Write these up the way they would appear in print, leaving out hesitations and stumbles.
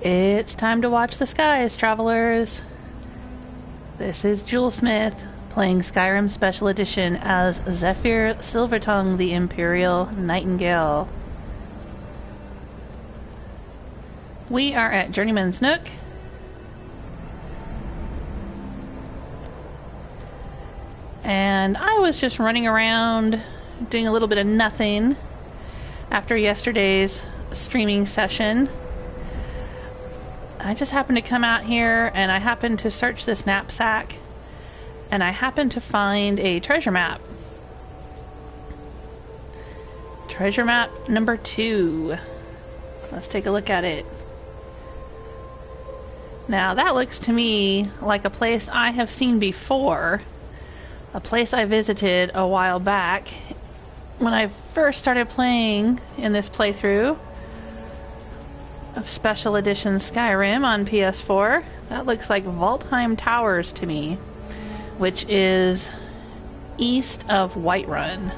It's time to watch the skies, travelers. This is Jewel Smith playing Skyrim Special Edition as Zephyr Silvertongue, the Imperial Nightingale. We are at Journeyman's Nook. And I was just running around doing a little bit of nothing after yesterday's streaming session. I just happened to come out here and I happened to search this knapsack and I happened to find a treasure map. Treasure map number 2. Let's take a look at it. Now that looks to me like a place I have seen before. A place I visited a while back when I first started playing in this playthrough of Special Edition Skyrim on PS4. That looks like Valtheim Towers to me, which is east of Whiterun.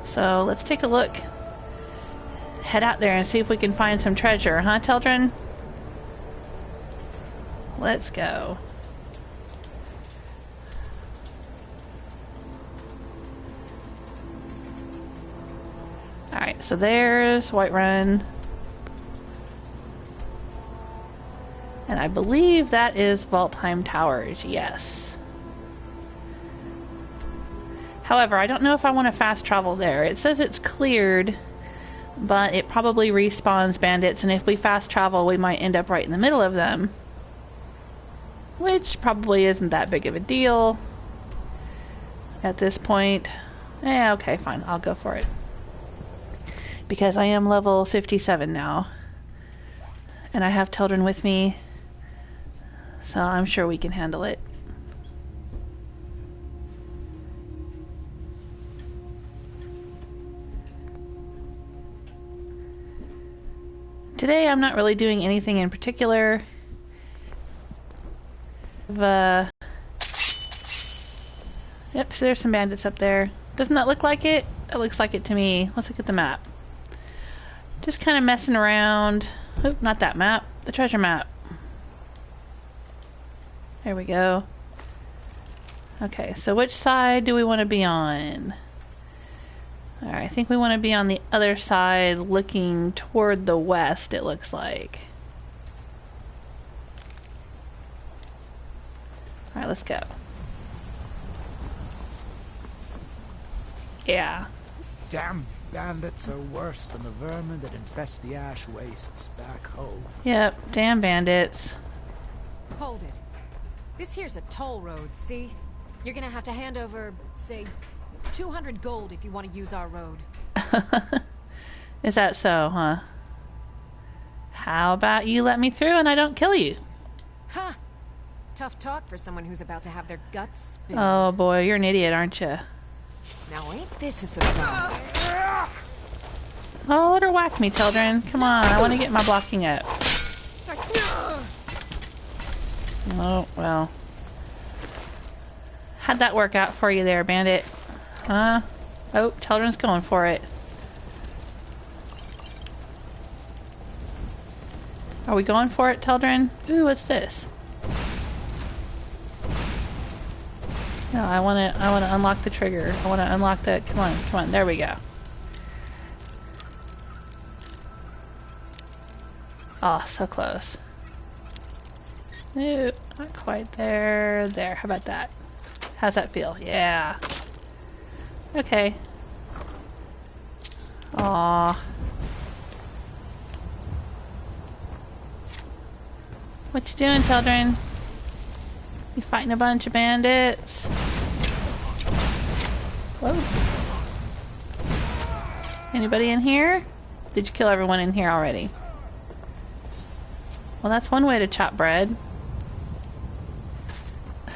So let's take a look. Head out there and see if we can find some treasure, huh, Teldrin? Let's go. Alright, so there's Whiterun. And I believe that is Valtheim Towers, yes. However, I don't know if I want to fast travel there. It says it's cleared, but it probably respawns bandits, and if we fast travel, we might end up right in the middle of them. Which probably isn't that big of a deal at this point. Yeah, okay, fine. I'll go for it. Because I am level 57 now. And I have Teldrin with me. So I'm sure we can handle it. Today I'm not really doing anything in particular. Yep, so there's some bandits up there. Doesn't that look like it? It looks like it to me. Let's look at the map. Just kind of messing around. Oop, not that map. The treasure map. There we go. Okay, so which side do we want to be on? Alright, I think we want to be on the other side looking toward the west, it looks like. Alright, let's go. Yeah. Damn bandits are worse than the vermin that infest the ash wastes back home. Yep, damn bandits. Hold it. This here's a toll road, see? You're gonna have to hand over, say, 200 gold if you want to use our road. Is that so, huh? How about you let me through and I don't kill you? Huh. Tough talk for someone who's about to have their guts spilled. Oh boy, you're an idiot, aren't you? Now ain't this a surprise? Oh, let her whack me, Teldrin. Come on, I want to get my blocking up. Oh, well. How'd that work out for you there, bandit? Huh? Oh, Teldrin's going for it. Are we going for it, Teldrin? Ooh, what's this? No, I want to unlock the trigger. I want to unlock that. Come on, there we go. Oh, so close. Nope, not quite there. There, how about that? How's that feel? Yeah. Okay. Aww. What you doing, Teldrin? You fighting a bunch of bandits? Whoa. Anybody in here? Did you kill everyone in here already? Well, that's one way to chop bread.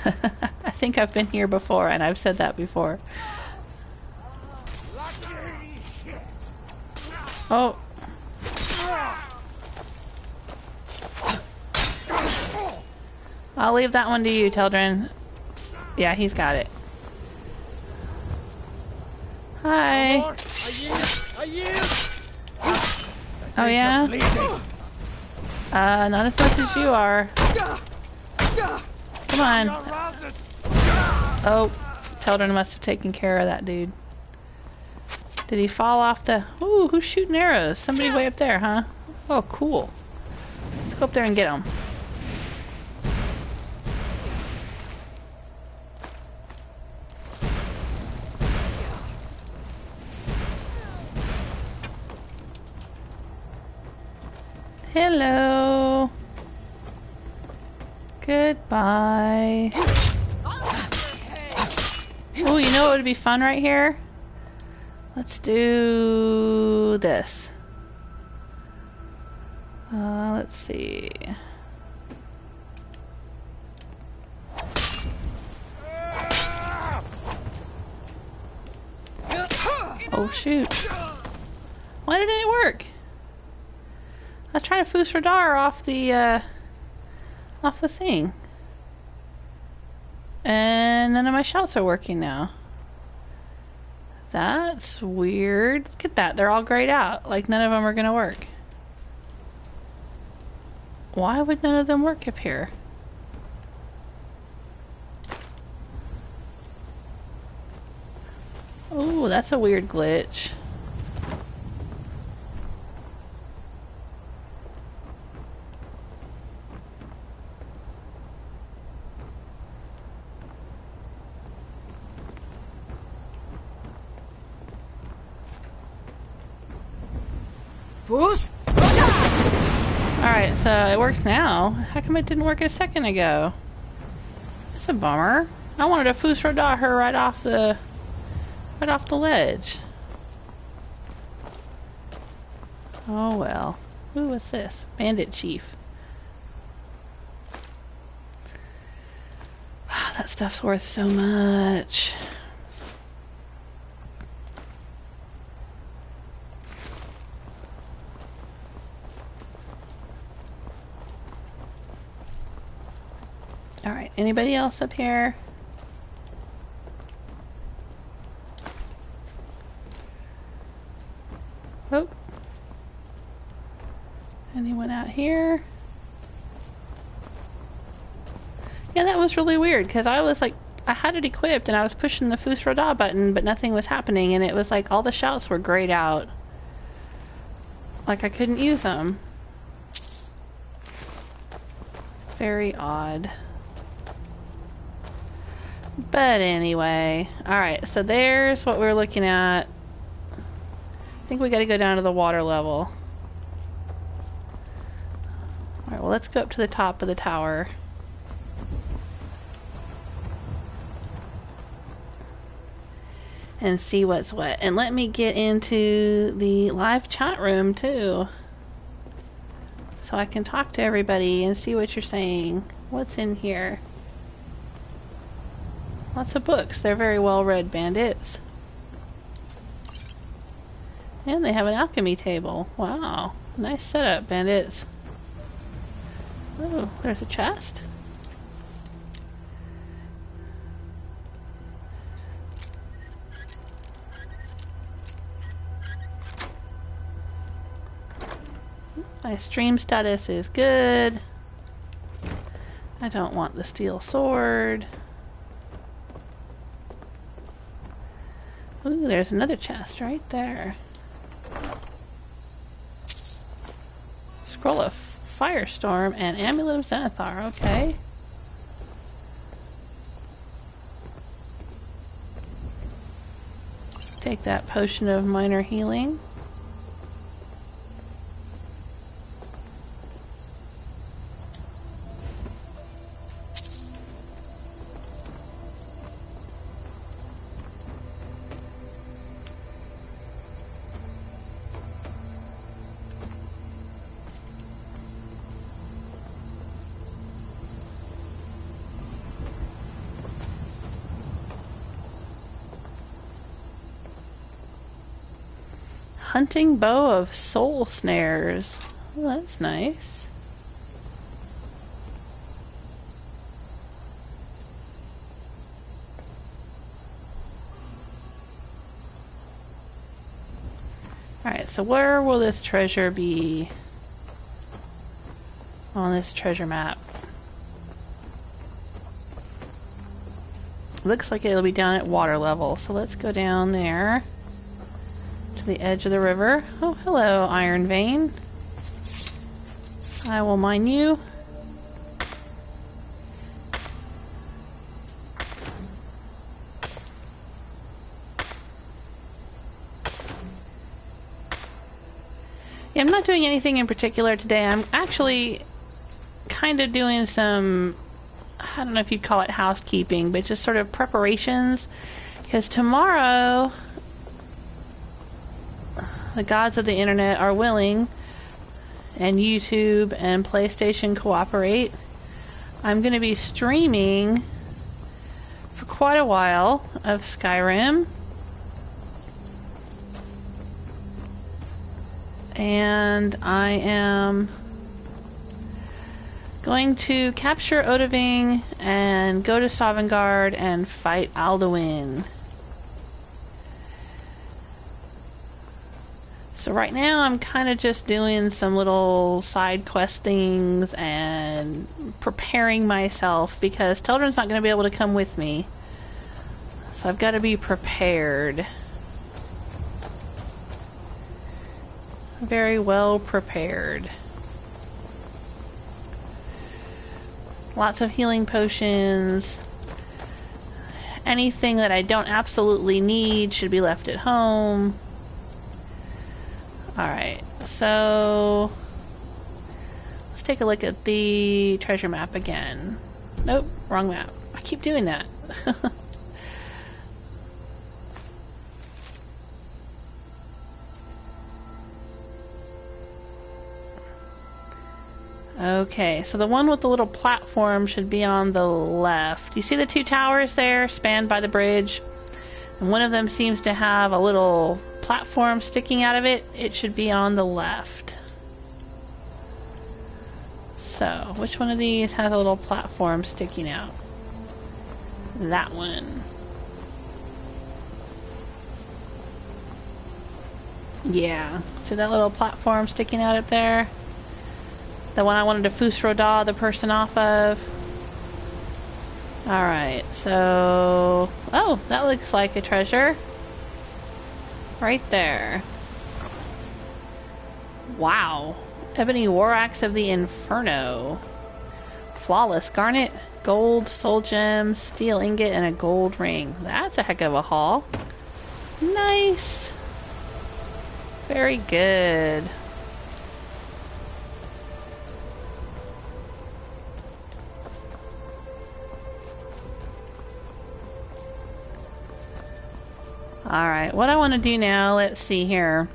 I think I've been here before, and I've said that before. Oh. I'll leave that one to you, Teldrin. Yeah, he's got it. Hi. Oh, yeah? Not as much as you are. Come on. Oh, Children must have taken care of that dude. Did he fall off the... Ooh, who's shooting arrows? Somebody way up there, huh? Oh, cool. Let's go up there and get him. Hello. Goodbye. Oh, you know what would be fun right here? Let's do this. Let's see. Oh shoot. Why didn't it work? I was trying to foos Radar off the thing. And none of my shots are working now. That's weird. Look at that. They're all grayed out. Like none of them are going to work. Why would none of them work up here? Oh, that's a weird glitch. Alright, so it works now. How come it didn't work a second ago? That's a bummer. I wanted to foos Radar her right off the ledge. Oh well. Ooh, what's this? Bandit Chief. Wow, that stuff's worth so much. Alright, anybody else up here? Oh. Anyone out here? Yeah, that was really weird because I was like, I had it equipped and I was pushing the Foos Radar button, but nothing was happening, and it was like all the shouts were grayed out. Like I couldn't use them. Very odd. But anyway, alright, so there's what we're looking at. I think we gotta go down to the water level. Alright, well let's go up to the top of the tower. And see what's what. And let me get into the live chat room too. So I can talk to everybody and see what you're saying. What's in here? Lots of books. They're very well read, bandits. And they have an alchemy table. Wow. Nice setup, bandits. Oh, there's a chest. My stream status is good. I don't want the steel sword. Ooh, there's another chest right there. Scroll of Firestorm and Amulet of Zenithar, okay. Take that potion of minor healing. Hunting bow of soul snares. Well, that's nice. Alright, so where will this treasure be? on this treasure map. Looks like it'll be down at water level, so let's go down there to the edge of the river. Oh, hello, Iron Vein. I will mine you. Yeah, I'm not doing anything in particular today. I'm actually kind of doing some, I don't know if you'd call it housekeeping, but just sort of preparations. Because tomorrow, the gods of the internet are willing, and YouTube and PlayStation cooperate. I'm going to be streaming for quite a while of Skyrim. And I am going to capture Odahviing and go to Sovngarde and fight Alduin. So right now I'm kind of just doing some little side quest things and preparing myself because Teldrin's not going to be able to come with me. So I've got to be prepared. Very well prepared. Lots of healing potions. Anything that I don't absolutely need should be left at home. Alright, so let's take a look at the treasure map again. Nope, wrong map. I keep doing that. Okay, so the one with the little platform should be on the left. You see the two towers there, spanned by the bridge? And one of them seems to have a little platform sticking out of it. It should be on the left. So, which one of these has a little platform sticking out? That one. Yeah. See that little platform sticking out up there? The one I wanted to Fusroda the person off of. Alright, so... Oh, that looks like a treasure. Right there. Wow. Ebony War Axe of the Inferno. Flawless garnet, gold, soul gems, steel ingot, and a gold ring. That's a heck of a haul. Nice. Very good. Alright, what I want to do now, let's see here.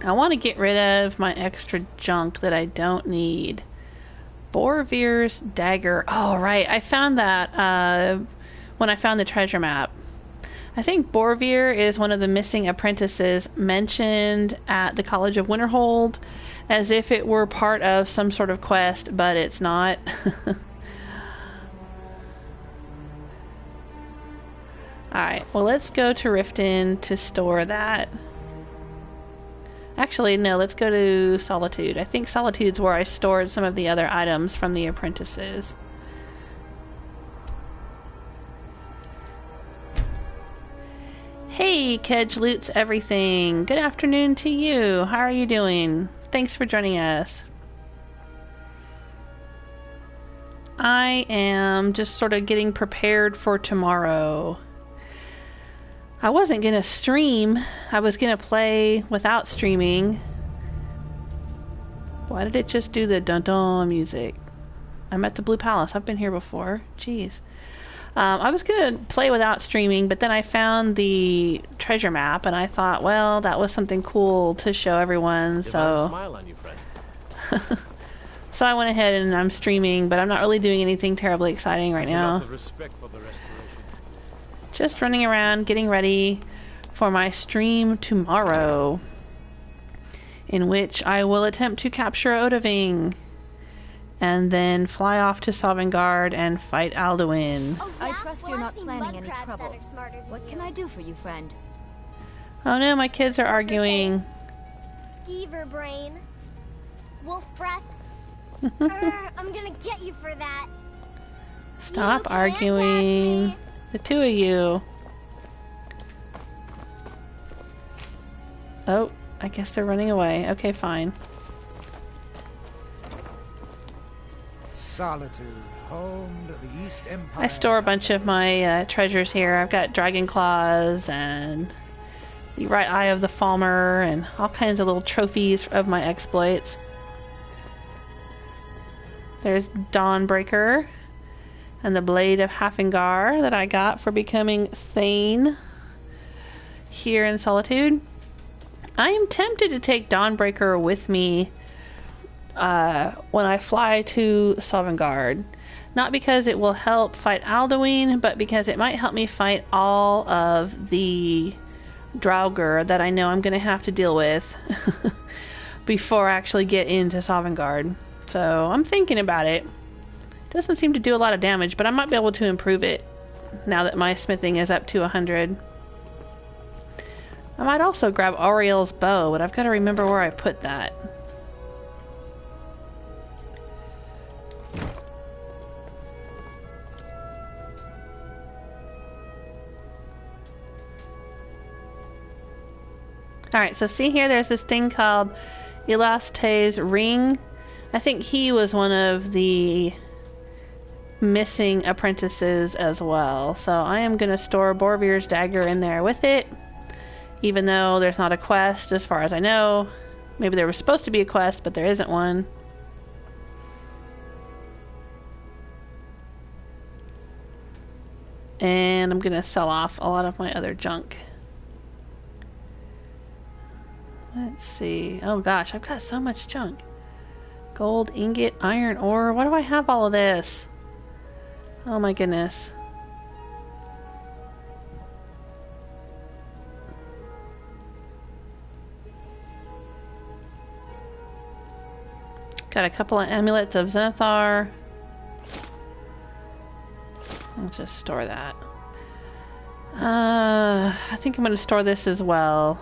I want to get rid of my extra junk that I don't need. Borvir's dagger. Oh, right, I found that when I found the treasure map. I think Borvir is one of the missing apprentices mentioned at the College of Winterhold, as if it were part of some sort of quest, but it's not. Alright, well let's go to Riften to store that. Actually, no, let's go to Solitude. I think Solitude's where I stored some of the other items from the apprentices. Hey, Kedge Loots Everything. Good afternoon to you. How are you doing? Thanks for joining us. I am just sort of getting prepared for tomorrow. I wasn't going to stream. I was going to play without streaming. Why did it just do the dun-dun music? I'm at the Blue Palace. I've been here before. Jeez. I was going to play without streaming, but then I found the treasure map, and I thought, well, that was something cool to show everyone, so... Smile on you, friend. So I went ahead and I'm streaming, but I'm not really doing anything terribly exciting right now. Respect for the restorations. Just running around, getting ready for my stream tomorrow, in which I will attempt to capture Odahviing, and then fly off to Sovngarde and fight Alduin. Oh, yeah? I trust you're not planning any trouble. What can I do for you, friend? Oh no, my kids are arguing. Skeever brain. Wolf breath. I'm gonna get you for that. Stop You can't arguing. catch me. The two of you. Oh, I guess they're running away. Okay, fine. Solitude, home to the East Empire. I store a bunch of my treasures here. I've got dragon claws and the right eye of the Falmer and all kinds of little trophies of my exploits. There's Dawnbreaker and the Blade of Hafengar that I got for becoming Thane here in Solitude. I am tempted to take Dawnbreaker with me when I fly to Sovngarde. Not because it will help fight Alduin, but because it might help me fight all of the Draugr that I know I'm going to have to deal with before I actually get into Sovngarde. So I'm thinking about it. Doesn't seem to do a lot of damage, but I might be able to improve it now that my smithing is up to 100. I might also grab Auriel's bow, but I've got to remember where I put that. Alright, so see here, there's this thing called Elaste's Ring. I think he was one of the missing apprentices as well. So I am going to store Borvir's dagger in there with it, even though there's not a quest as far as I know. Maybe there was supposed to be a quest, but there isn't one. And I'm going to sell off a lot of my other junk. Let's see. Oh gosh, I've got so much junk. Gold, ingot, iron ore. Why do I have all of this? Oh my goodness. Got a couple of amulets of Zenithar. Let's just store that. I think I'm going to store this as well.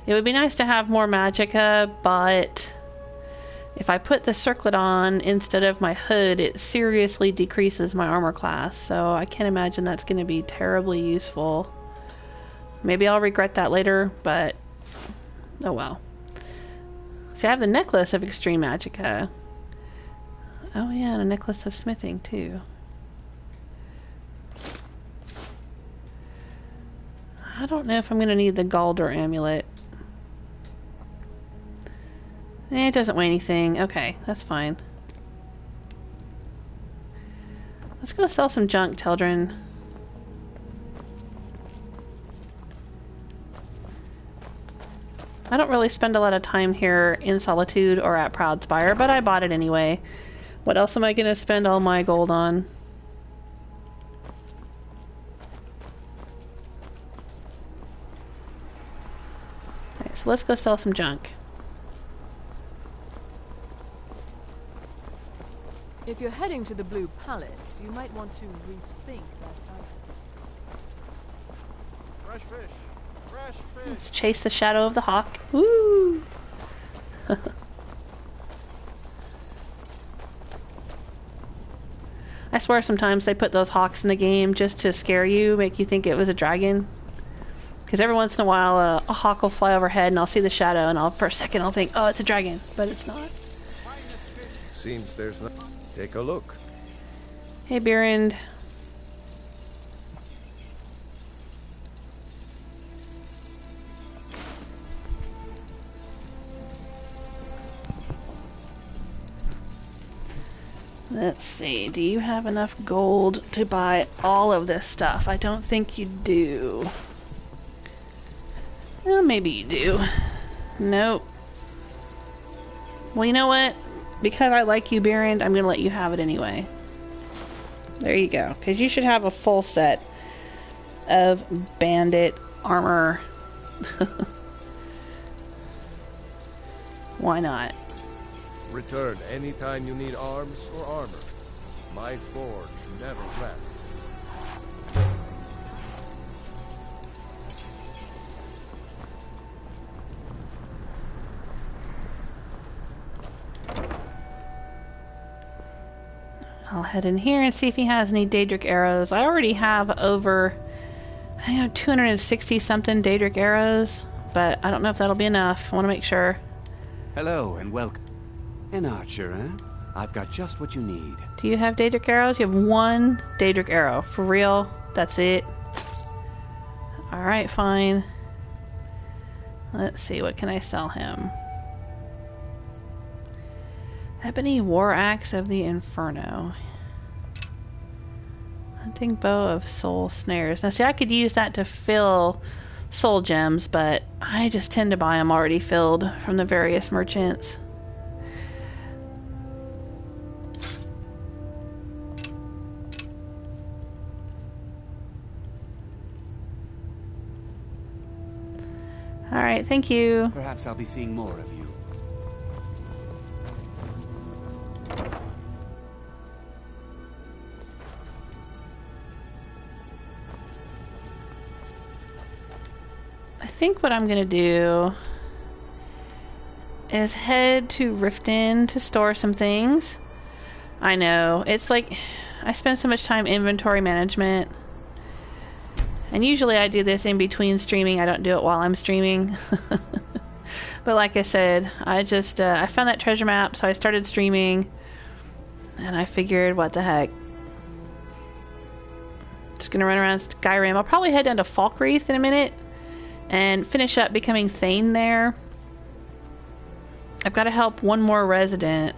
It would be nice to have more magicka, but if I put the circlet on instead of my hood, it seriously decreases my armor class, so I can't imagine that's going to be terribly useful. Maybe I'll regret that later, but oh well. See, I have the necklace of extreme magicka. Oh yeah, and a necklace of smithing too. I don't know if I'm going to need the Galder amulet. It doesn't weigh anything. Okay, that's fine. Let's go sell some junk, Teldrin. I don't really spend a lot of time here in Solitude or at Proudspire, but I bought it anyway. What else am I going to spend all my gold on? Okay, so let's go sell some junk. If you're heading to the Blue Palace, you might want to rethink that outfit. Fresh fish! Fresh fish! Let's chase the shadow of the hawk. Woo! I swear sometimes they put those hawks in the game just to scare you, make you think it was a dragon. Because every once in a while a hawk will fly overhead and I'll see the shadow and for a second I'll think, oh, it's a dragon, but it's not. Seems there's no... Take a look. Hey, Birand. Let's see, do you have enough gold to buy all of this stuff? I don't think you do. Well, maybe you do. Nope. Well, you know what? Because I like you, Birand, I'm going to let you have it anyway. There you go. Because you should have a full set of bandit armor. Why not? Return anytime you need arms or armor. My forge never rests. I'll head in here and see if he has any Daedric arrows. I already have over, I think, 260 something Daedric arrows, but I don't know if that'll be enough. I want to make sure. Hello and welcome. An archer, eh? I've got just what you need. Do you have Daedric arrows? You have one Daedric arrow. For real? That's it? Alright, fine. Let's see, what can I sell him? Ebony War Axe of the Inferno. Hunting Bow of Soul Snares. Now see, I could use that to fill soul gems, but I just tend to buy them already filled from the various merchants. Alright, thank you. Perhaps I'll be seeing more of you. I think what I'm going to do is head to Riften to store some things. I know, it's like I spend so much time inventory management. And usually I do this in between streaming. I don't do it while I'm streaming. But like I said, I just I found that treasure map, so I started streaming. And I figured, what the heck. Just going to run around Skyrim. I'll probably head down to Falkreath in a minute and finish up becoming thane there. I've got to help one more resident.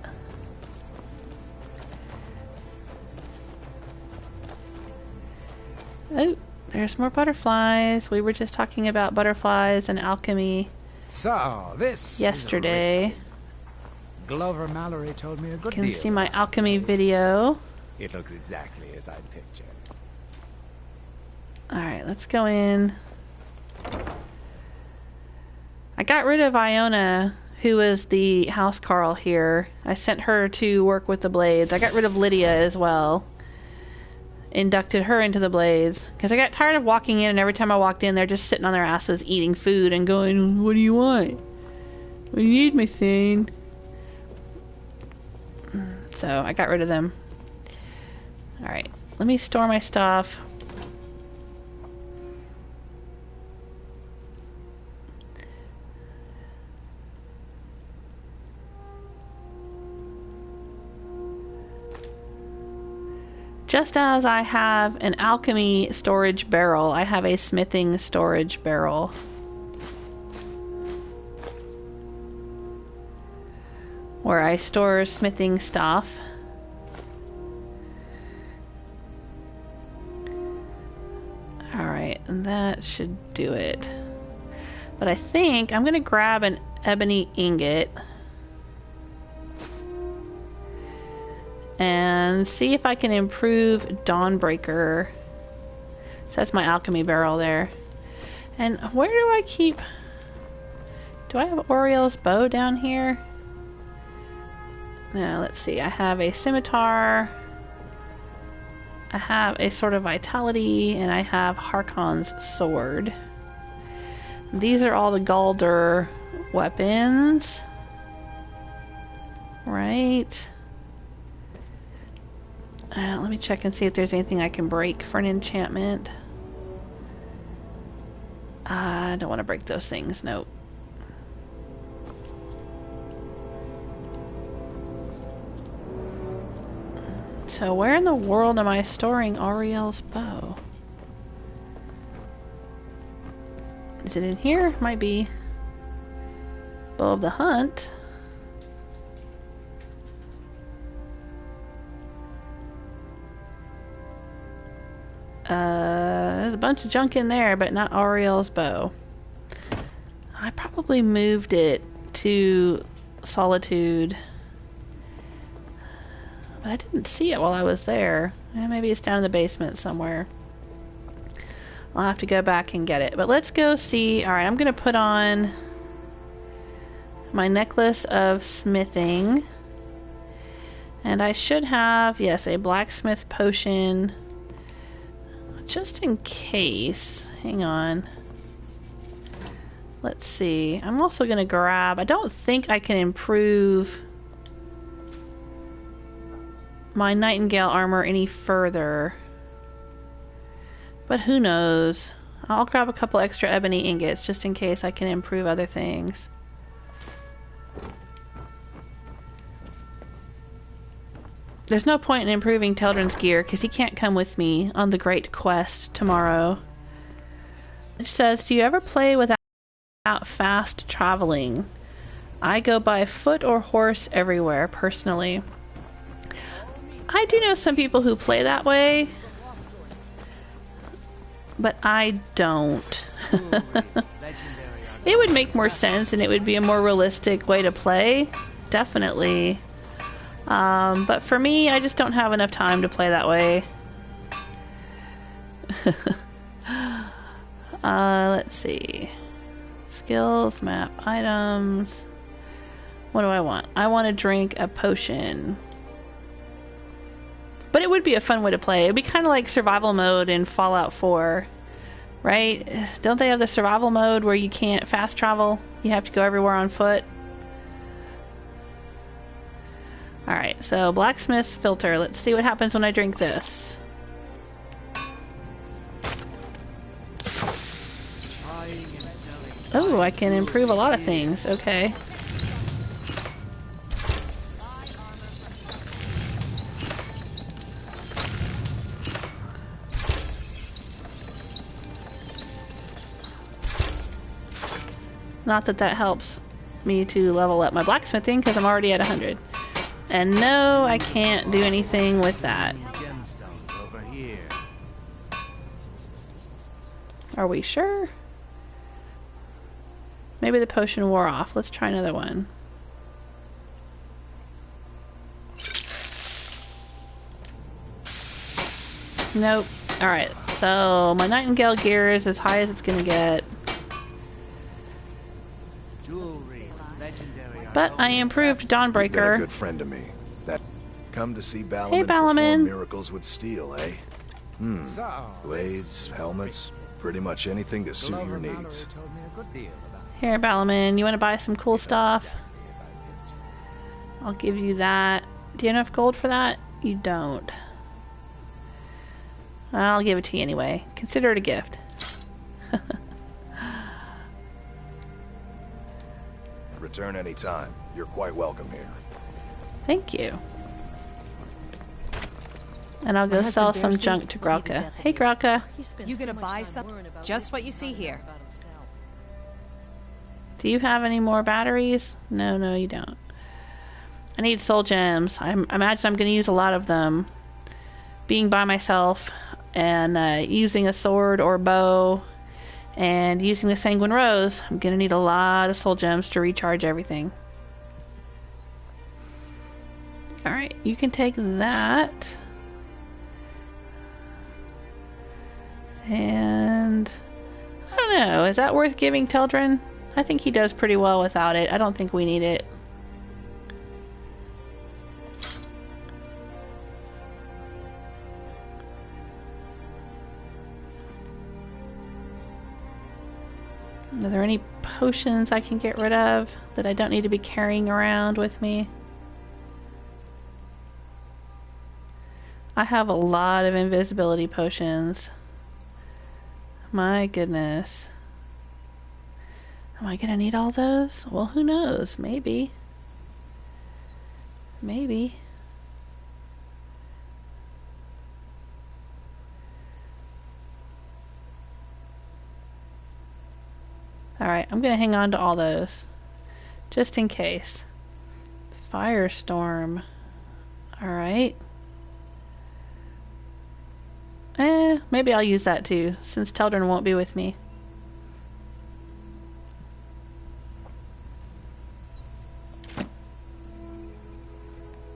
Oh, there's more butterflies. We were just talking about butterflies and alchemy So, this yesterday. is Glover Mallory told me a good You deal. can see my alchemy video. It looks exactly as I'd pictured. Alright, let's go in. I got rid of Iona, who was the housecarl here. I sent her to work with the blades. I got rid of Lydia as well. Inducted her into the blades. Because I got tired of walking in, and every time I walked in, they're just sitting on their asses eating food and going, what do you want? What do you need, my thane? So I got rid of them. Alright, let me store my stuff. Just as I have an alchemy storage barrel, I have a smithing storage barrel. Where I store smithing stuff. Alright, and that should do it. But I think I'm going to grab an ebony ingot. And see if I can improve Dawnbreaker. So that's my alchemy barrel there. And where do I keep... Do I have Oriel's bow down here? No, let's see. I have a scimitar. I have a sword of vitality. And I have Harkon's sword. These are all the Galder weapons. Right. Let me check and see if there's anything I can break for an enchantment. I don't want to break those things, nope. So where in the world am I storing Ariel's bow? Is it in here? Might be. Bow of the Hunt. There's a bunch of junk in there, but not Ariel's bow. I probably moved it to Solitude. But I didn't see it while I was there. Maybe it's down in the basement somewhere. I'll have to go back and get it. But let's go see. Alright, I'm going to put on my necklace of smithing. And I should have, yes, a blacksmith potion. Just in case. Hang on. Let's see. I'm also going to grab... I don't think I can improve my nightingale armor any further. But who knows? I'll grab a couple extra ebony ingots just in case I can improve other things. There's no point in improving Teldrin's gear because he can't come with me on the great quest tomorrow. It says, do you ever play without fast traveling? I go by foot or horse everywhere, personally. I do know some people who play that way, but I don't. It would make more sense and it would be a more realistic way to play, definitely. But for me, I just don't have enough time to play that way. Let's see. Skills, map, items. What do I want? I want to drink a potion. But it would be a fun way to play. It would be kind of like survival mode in Fallout 4. Right? Don't they have the survival mode where you can't fast travel? You have to go everywhere on foot? Alright, so blacksmith's filter. Let's see what happens when I drink this. Oh, I can improve a lot of things. Okay. Not that that helps me to level up my blacksmithing because I'm already at 100. And no, I can't do anything with that. Are we sure? Maybe the potion wore off. Let's try another one. Nope. Alright, so my nightingale gear is as high as it's gonna get. But I improved Dawnbreaker. You've been a good friend to me. That come to see Balaman Hey, Balaman. perform miracles with steel, eh? Blades, helmets, pretty much anything to suit your needs. Here, Balaman, you want to buy some cool stuff? I'll give you that. Do you have enough gold for that? You don't. I'll give it to you anyway. Consider it a gift. Return anytime. You're quite welcome here. Thank you. And I'll go sell some junk to Gralka. Hey, Gralka. You gonna buy some? Just what you see here. Do you have any more batteries? No, no, you don't. I need soul gems. I imagine I'm going to use a lot of them. Being by myself and using a sword or bow and using the Sanguine Rose, I'm going to need a lot of soul gems to recharge everything. Alright, you can take that. And I don't know, is that worth giving Teldrin? I think he does pretty well without it. I don't think we need it. Are there any potions I can get rid of that I don't need to be carrying around with me? I have a lot of invisibility potions. My goodness. Am I gonna need all those? Well, who knows? Maybe. Maybe. Alright, I'm gonna hang on to all those. Just in case. Firestorm. Alright. Maybe I'll use that too, since Teldrin won't be with me.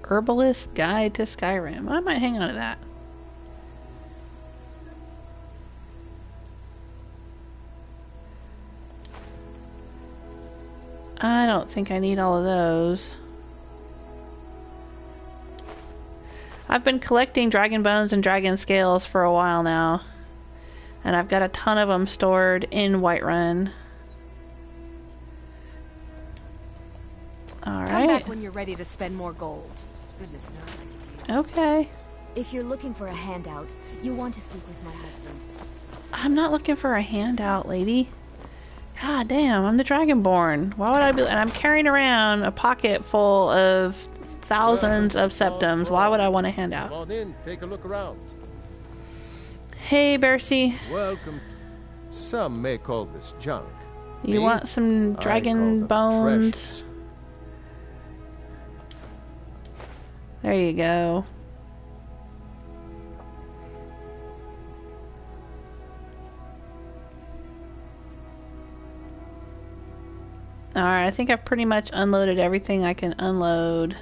Herbalist Guide to Skyrim. I might hang on to that. I don't think I need all of those. I've been collecting dragon bones and dragon scales for a while now. And I've got a ton of them stored in Whiterun. Alright. Come back when you're ready to spend more gold. Goodness knows I could use Okay. If you're looking for a handout, you want to speak with my husband. I'm not looking for a handout, lady. God damn, I'm the Dragonborn. Why would I be... And I'm carrying around a pocket full of thousands of septums. Why would I want a handout? Come on in, take a look around. Hey, Bercy. Welcome. Some may call this junk. You want some dragon bones? Treasures. There you go. Alright, I think I've pretty much unloaded everything I can unload.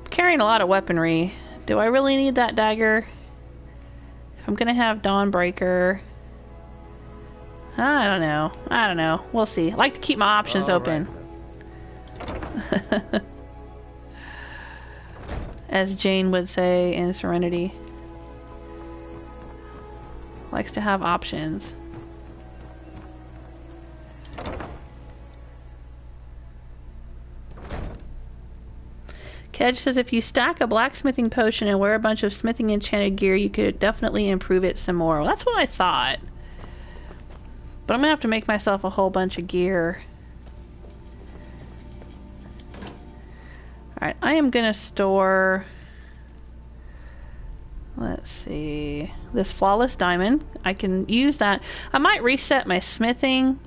I'm carrying a lot of weaponry. Do I really need that dagger? If I'm gonna have Dawnbreaker... I don't know. I don't know. We'll see. I like to keep my options open. Right. As Jane would say in Serenity. Likes to have options. Kedge says if you stack a blacksmithing potion and wear a bunch of smithing enchanted gear, you could definitely improve it some more. Well, that's what I thought. But I'm gonna have to make myself a whole bunch of gear. Alright, I am gonna store... Let's see... This flawless diamond. I can use that. I might reset my smithing.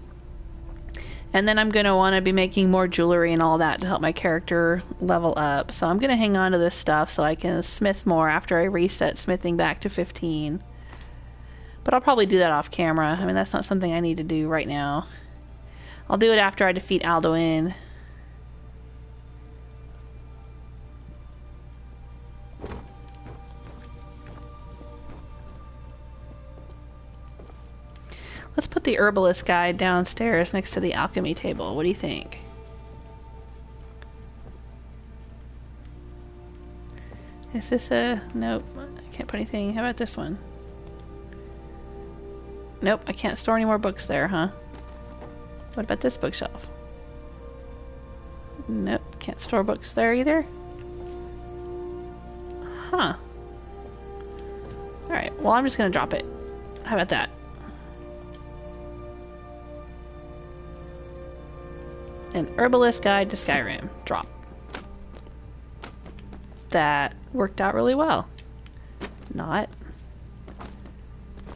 And then I'm going to want to be making more jewelry and all that to help my character level up. So I'm going to hang on to this stuff so I can smith more after I reset smithing back to 15. But I'll probably do that off camera. I mean, that's not something I need to do right now. I'll do it after I defeat Alduin. Let's put the herbalist guide downstairs next to the alchemy table. What do you think? Is this a... Nope. I can't put anything. How about this one? Nope. I can't store any more books there, huh? What about this bookshelf? Nope. Can't store books there either. Huh. Alright. Well, I'm just going to drop it. How about that? An herbalist guide to Skyrim. Drop. That worked out really well. Not.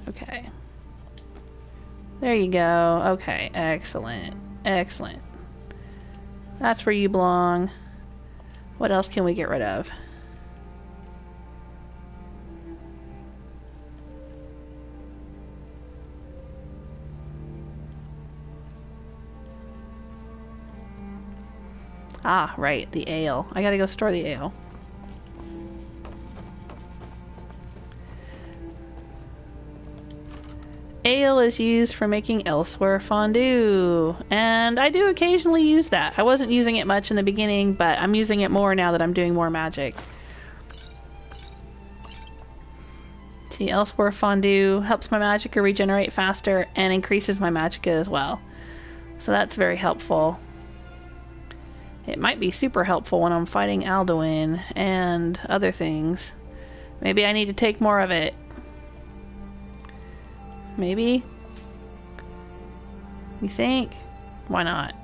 Okay. There you go. Okay. Excellent. Excellent. That's where you belong. What else can we get rid of? Ah, right, the ale. I gotta go store the ale. Ale is used for making elsewhere fondue, and I do occasionally use that. I wasn't using it much in the beginning, but I'm using it more now that I'm doing more magic. See, elsewhere fondue helps my magicka regenerate faster and increases my magicka as well. So that's very helpful. It might be super helpful when I'm fighting Alduin and other things. Maybe I need to take more of it. Maybe? You think? Why not?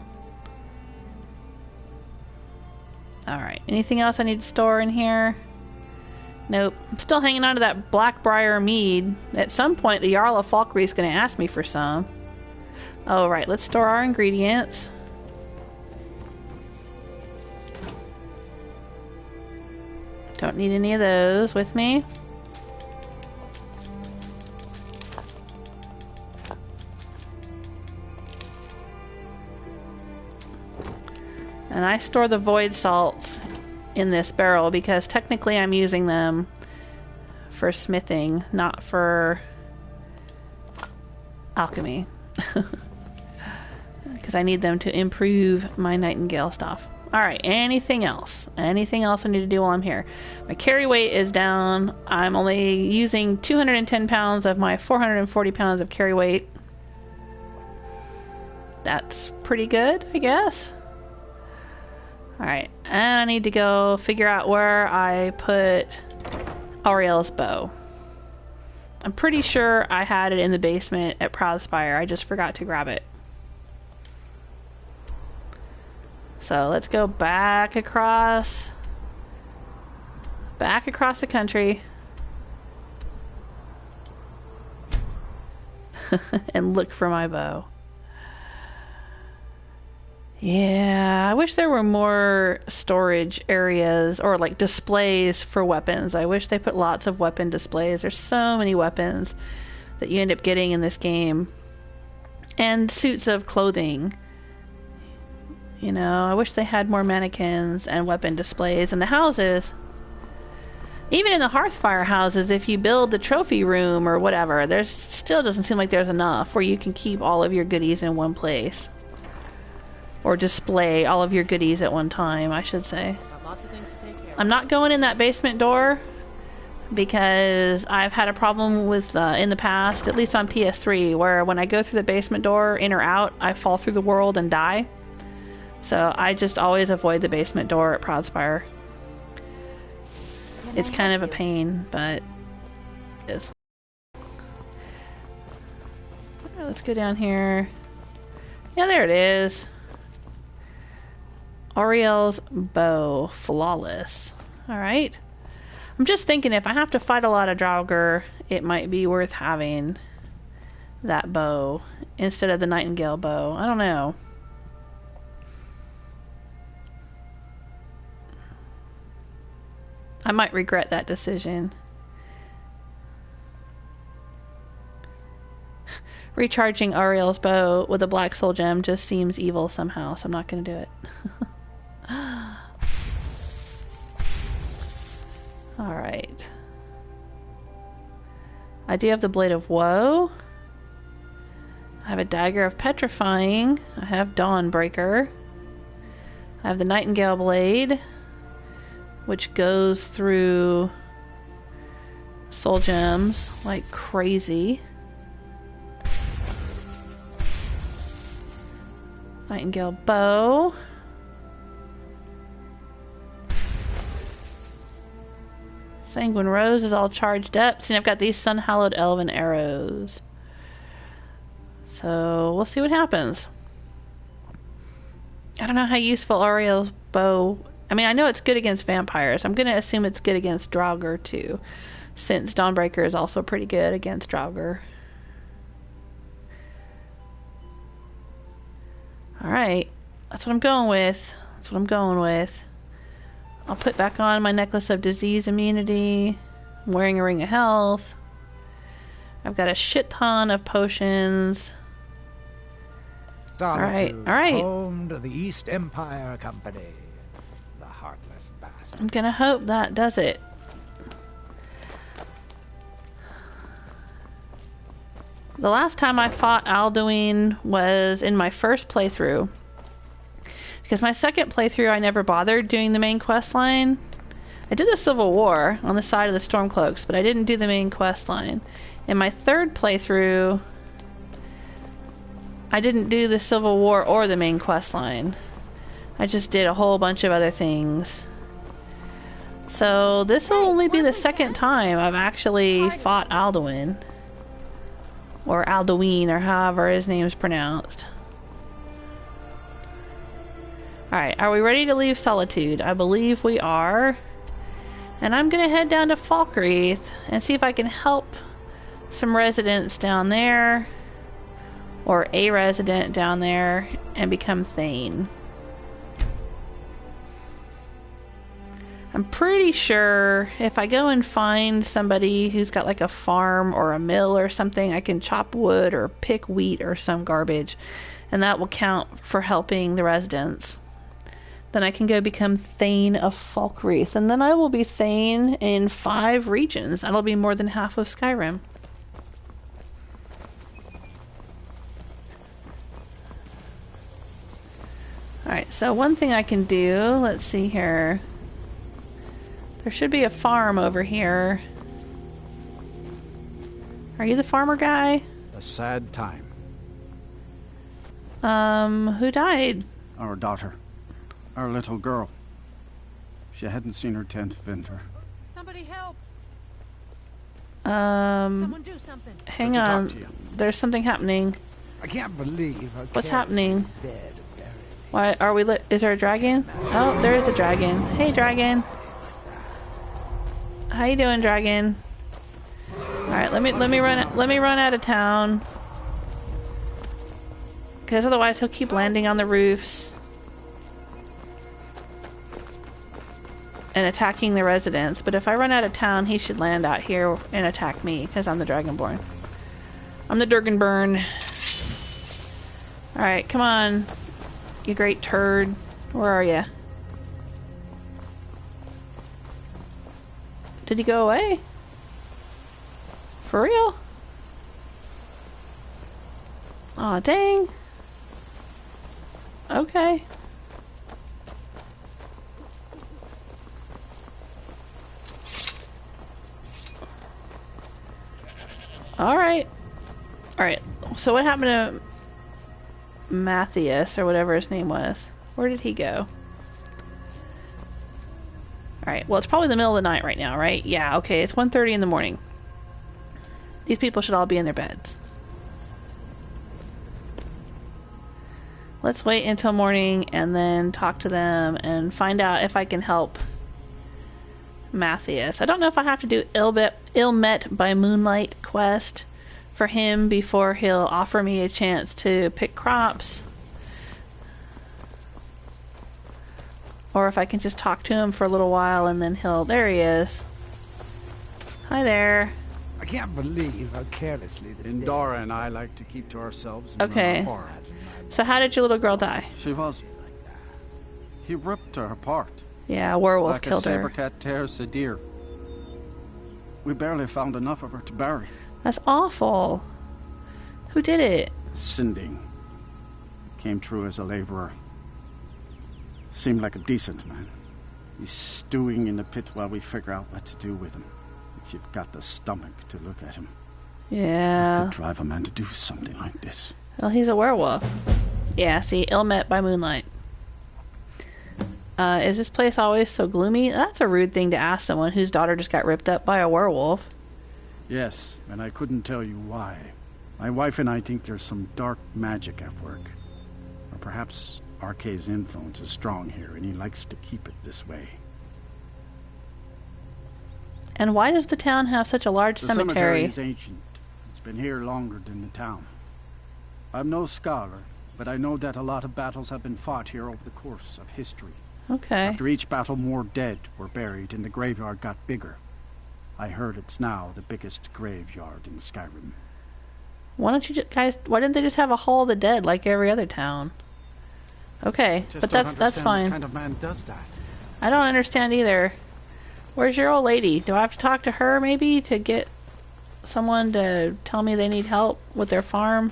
Alright, anything else I need to store in here? Nope. I'm still hanging on to that Blackbriar mead. At some point, the Jarl of Falkreath is going to ask me for some. Oh, right. Let's store our ingredients. Don't need any of those with me. And I store the void salts in this barrel because technically I'm using them for smithing, not for alchemy. Because I need them to improve my Nightingale stuff. Alright, anything else? Anything else I need to do while I'm here? My carry weight is down. I'm only using 210 pounds of my 440 pounds of carry weight. That's pretty good, I guess. Alright, and I need to go figure out where I put Auriel's bow. I'm pretty sure I had it in the basement at Proudspire. I just forgot to grab it. So let's go back across the country. And look for my bow. Yeah, I wish there were more storage areas or like displays for weapons. I wish they put lots of weapon displays. There's so many weapons that you end up getting in this game. And suits of clothing. You know, I wish they had more mannequins and weapon displays in the houses. Even in the Hearthfire houses, if you build the trophy room or whatever, there's still doesn't seem like there's enough where you can keep all of your goodies in one place. Or display all of your goodies at one time, I should say. Got lots of things to take care of. I'm not going in that basement door because I've had a problem with in the past, at least on PS3, where when I go through the basement door, in or out, I fall through the world and die. So I just always avoid the basement door at Proudspire. It's kind of a pain, but it is. Alright, let's go down here. Yeah, there it is. Auriel's bow. Flawless. Alright. I'm just thinking if I have to fight a lot of Draugr, it might be worth having that bow instead of the Nightingale bow. I don't know. I might regret that decision. Recharging Auriel's bow with a black soul gem just seems evil somehow, so I'm not going to do it. Alright. I do have the Blade of Woe. I have a Dagger of Petrifying. I have Dawnbreaker. I have the Nightingale Blade, which goes through soul gems like crazy. Nightingale bow. Sanguine Rose is all charged up. See, I've got these Sun-Hallowed Elven arrows. So we'll see what happens. I don't know how useful Auriel's bow. I mean, I know it's good against vampires. I'm going to assume it's good against Draugr too, since Dawnbreaker is also pretty good against Draugr. Alright, that's what I'm going with. That's what I'm going with. I'll put back on my necklace of disease immunity. I'm wearing a ring of health. I've got a shit ton of potions. Solitude, alright. home to the East Empire Company. The heartless bastard. I'm gonna hope that does it. The last time I fought Alduin was in my first playthrough. Because my second playthrough I never bothered doing the main quest line. I did the Civil War on the side of the Stormcloaks, but I didn't do the main quest line. In my third playthrough, I didn't do the Civil War or the main quest line. I just did a whole bunch of other things. So this will only be the second time I've actually fought Alduin. Or Alduin, or however his name is pronounced. Alright, are we ready to leave Solitude? I believe we are. And I'm gonna head down to Falkreath and see if I can help some residents down there. Or a resident down there and become thane. I'm pretty sure if I go and find somebody who's got like a farm or a mill or something, I can chop wood or pick wheat or some garbage, and that will count for helping the residents. Then I can go become thane of Falkreath, and then I will be thane in 5 regions. That'll be more than half of Skyrim. Alright, so one thing I can do, let's see here. There should be a farm over here. Are you the farmer guy? A sad time. Who died? Our daughter. Our little girl. She hadn't seen her 10th winter. Somebody help! Someone Someone do something. hang on. There's something happening. I can't believe how What's carelessly happening? the dead are buried. Why are we lit? Is there a dragon? Oh, there is a dragon. Hey, dragon. How you doing, dragon? All right, let me run out of town. Because otherwise he'll keep landing on the roofs and attacking the residents. But if I run out of town, he should land out here and attack me because I'm the Dragonborn. I'm the Durganburn. Alright, come on, you great turd. Where are you? Did he go away? For real? Aw, dang. Okay. Alright. Alright, so what happened to Matthias, or whatever his name was? Where did he go? Alright, well, it's probably the middle of the night right now, right? Yeah, okay, it's 1:30 in the morning. These people should all be in their beds. Let's wait until morning and then talk to them and find out if I can help Matthias. I don't know if I have to do Ill Met by Moonlight quest for him before he'll offer me a chance to pick crops. Or if I can just talk to him for a little while and then he'll... There he is. Hi there. I can't believe how carelessly the dead... Indara and I like to keep to ourselves and Okay. run our farm. So how did your little girl die? She was... He ripped her apart. Yeah, a werewolf like killed a her. saber cat tears a deer. We barely found enough of her to bury. That's awful. Who did it? Sinding. Came through as a laborer. Seemed like a decent man. He's stewing in the pit while we figure out what to do with him. If you've got the stomach to look at him. Yeah. What could drive a man to do something like this? Well, he's a werewolf. Yeah, see, Ill Met by Moonlight. Is this place always so gloomy? That's a rude thing to ask someone whose daughter just got ripped up by a werewolf. Yes, and I couldn't tell you why. My wife and I think there's some dark magic at work. Or perhaps Arkay's influence is strong here, and he likes to keep it this way. And why does the town have such a large The cemetery? is ancient. It's been here longer than the town. I'm no scholar, but I know that a lot of battles have been fought here over the course of history. Okay. After each battle, more dead were buried, and the graveyard got bigger. I heard it's now the biggest graveyard in Skyrim. Why don't you guys? Why didn't they just have a Hall of the Dead like every other town? Okay, Just but don't that's understand fine. What kind of man does that? I don't understand either. Where's your old lady? Do I have to talk to her maybe to get someone to tell me they need help with their farm?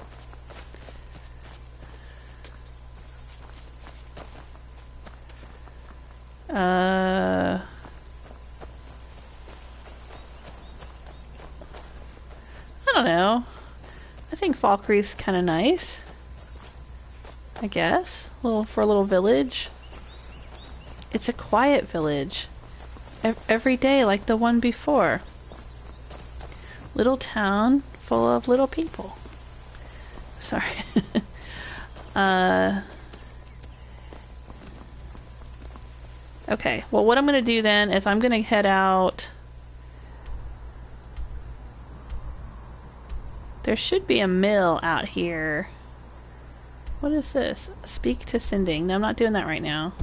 I don't know. I think Falkreath's kind of nice. I guess. For a little village. It's a quiet village. Every day like the one before. Little town full of little people. Sorry. Okay, well what I'm going to do then is I'm going to head out. There should be a mill out here. What is this? Speak to Sinding. No, I'm not doing that right now.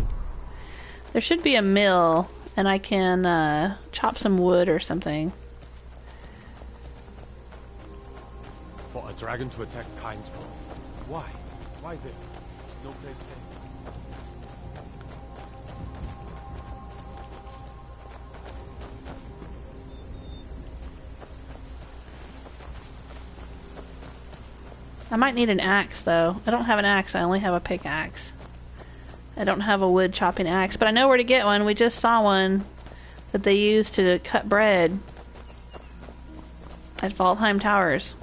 There should be a mill, and I can chop some wood or something. For a dragon to attack Kynesgrove. Why? Why there? There's no place safe. I might need an axe, though. I don't have an axe. I only have a pickaxe. I don't have a wood chopping axe, but I know where to get one. We just saw one that they use to cut bread at Valtheim Towers.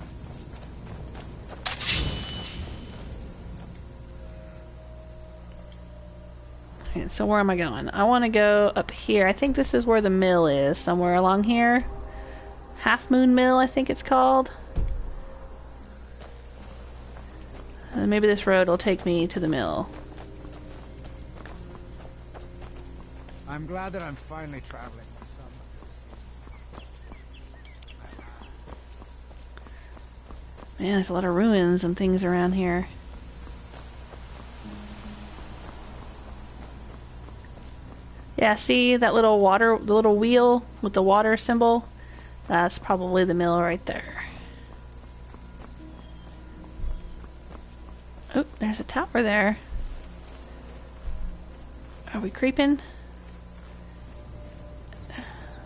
Okay, so where am I going? I want to go up here. I think this is where the mill is, somewhere along here. Half Moon Mill, I think it's called. Maybe this road will take me to the mill. I'm glad that I'm finally traveling with some. Man, there's a lot of ruins and things around here. Yeah, see that little water, the little wheel with the water symbol? That's probably the mill right there. Oh, there's a tower there. Are we creeping?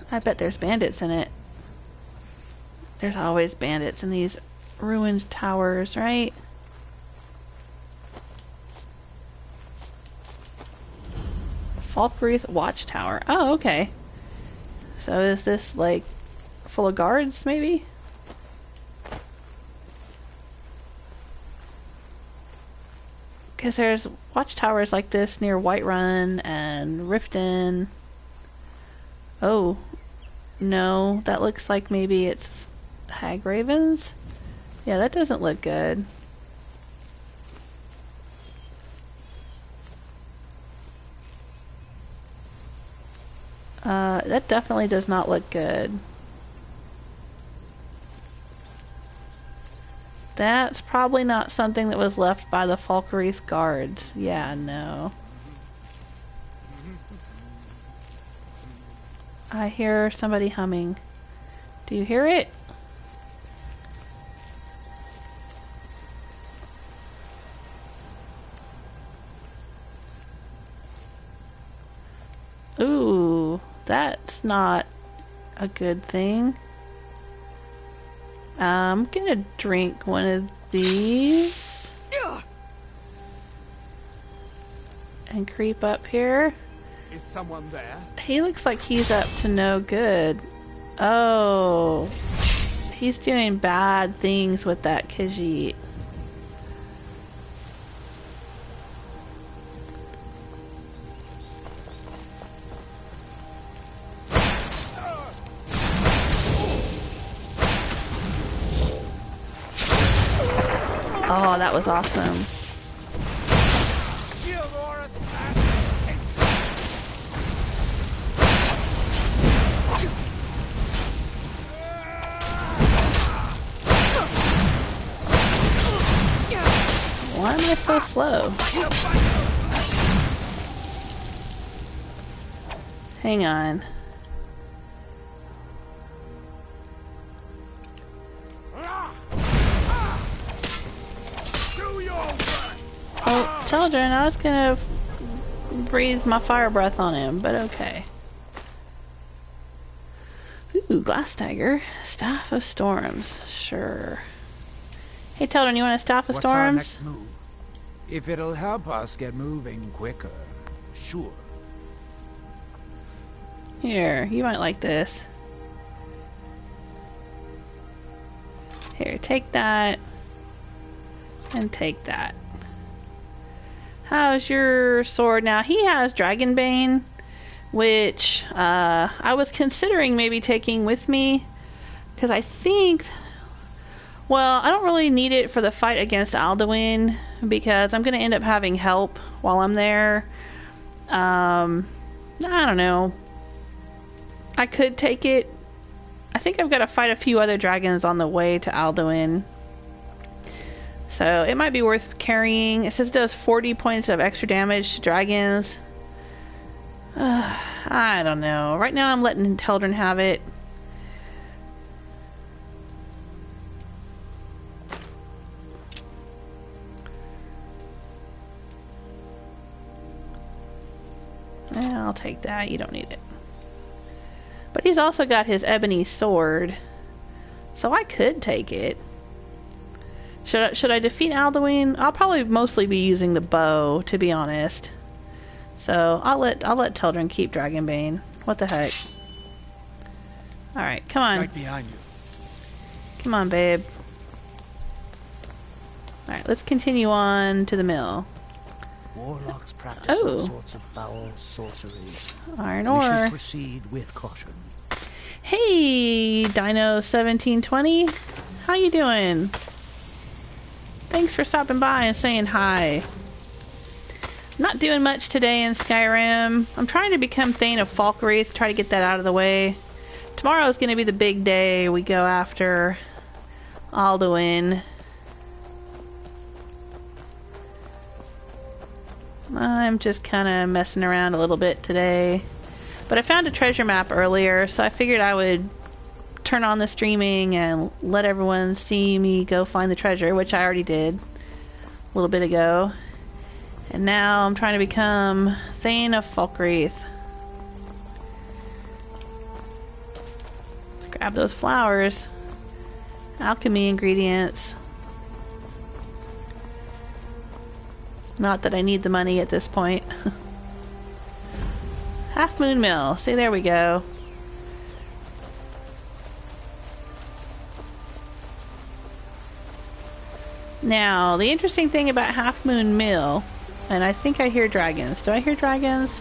I bet there's bandits in it. There's always bandits in these ruined towers, right? Falkreath Watchtower. Oh, okay. So is this like full of guards, maybe? Because there's watchtowers like this near Whiterun and Riften. Oh, no, that looks like maybe it's Hagravens? Yeah, that doesn't look good. That definitely does not look good. That's probably not something that was left by the Falkreath guards. Yeah, no. I hear somebody humming. Do you hear it? Ooh, that's not a good thing. I'm gonna drink one of these and creep up here. Is someone there? He looks like he's up to no good. Oh, he's doing bad things with that Khajiit. Oh, that was awesome. Why am I so slow? Hang on. Oh, children, I was gonna breathe my fire breath on him, but okay. Ooh, glass dagger. Staff of Storms. Sure. Hey, Children, you want a Staff of What's our Storms? next move? If it'll help us get moving quicker, sure. Here, you might like this. Here, take that. And take that. How's your sword now? He has Dragonbane, which I was considering maybe taking with me. Because I think... Well, I don't really need it for the fight against Alduin, because I'm going to end up having help while I'm there. I don't know. I could take it. I think I've got to fight a few other dragons on the way to Alduin. So it might be worth carrying. It says it does 40 points of extra damage to dragons. I don't know. Right now I'm letting Teldrin have it. Yeah, I'll take that. You don't need it. But he's also got his ebony sword. So I could take it. Should I defeat Alduin? I'll probably mostly be using the bow, to be honest. So I'll let Teldrin keep Dragonbane. What the heck? Alright, come on. Right behind you. Come on, babe. Alright, let's continue on to the mill. Warlocks practice all sorts of foul sorceries. Iron We ore. should proceed with caution. Hey, Dino1720. How you doing? Thanks for stopping by and saying hi. Not doing much today in Skyrim. I'm trying to become Thane of Falkreath, try to get that out of the way. Tomorrow is going to be the big day. We go after Alduin. I'm just kind of messing around a little bit today. But I found a treasure map earlier, so I figured I would turn on the streaming and let everyone see me go find the treasure, which I already did a little bit ago. And now I'm trying to become Thane of Falkreath. Let's grab those flowers. Alchemy ingredients. Not that I need the money at this point. Half Moon Mill. See, there we go. Now, the interesting thing about Half Moon Mill, and I think I hear dragons. Do I hear dragons?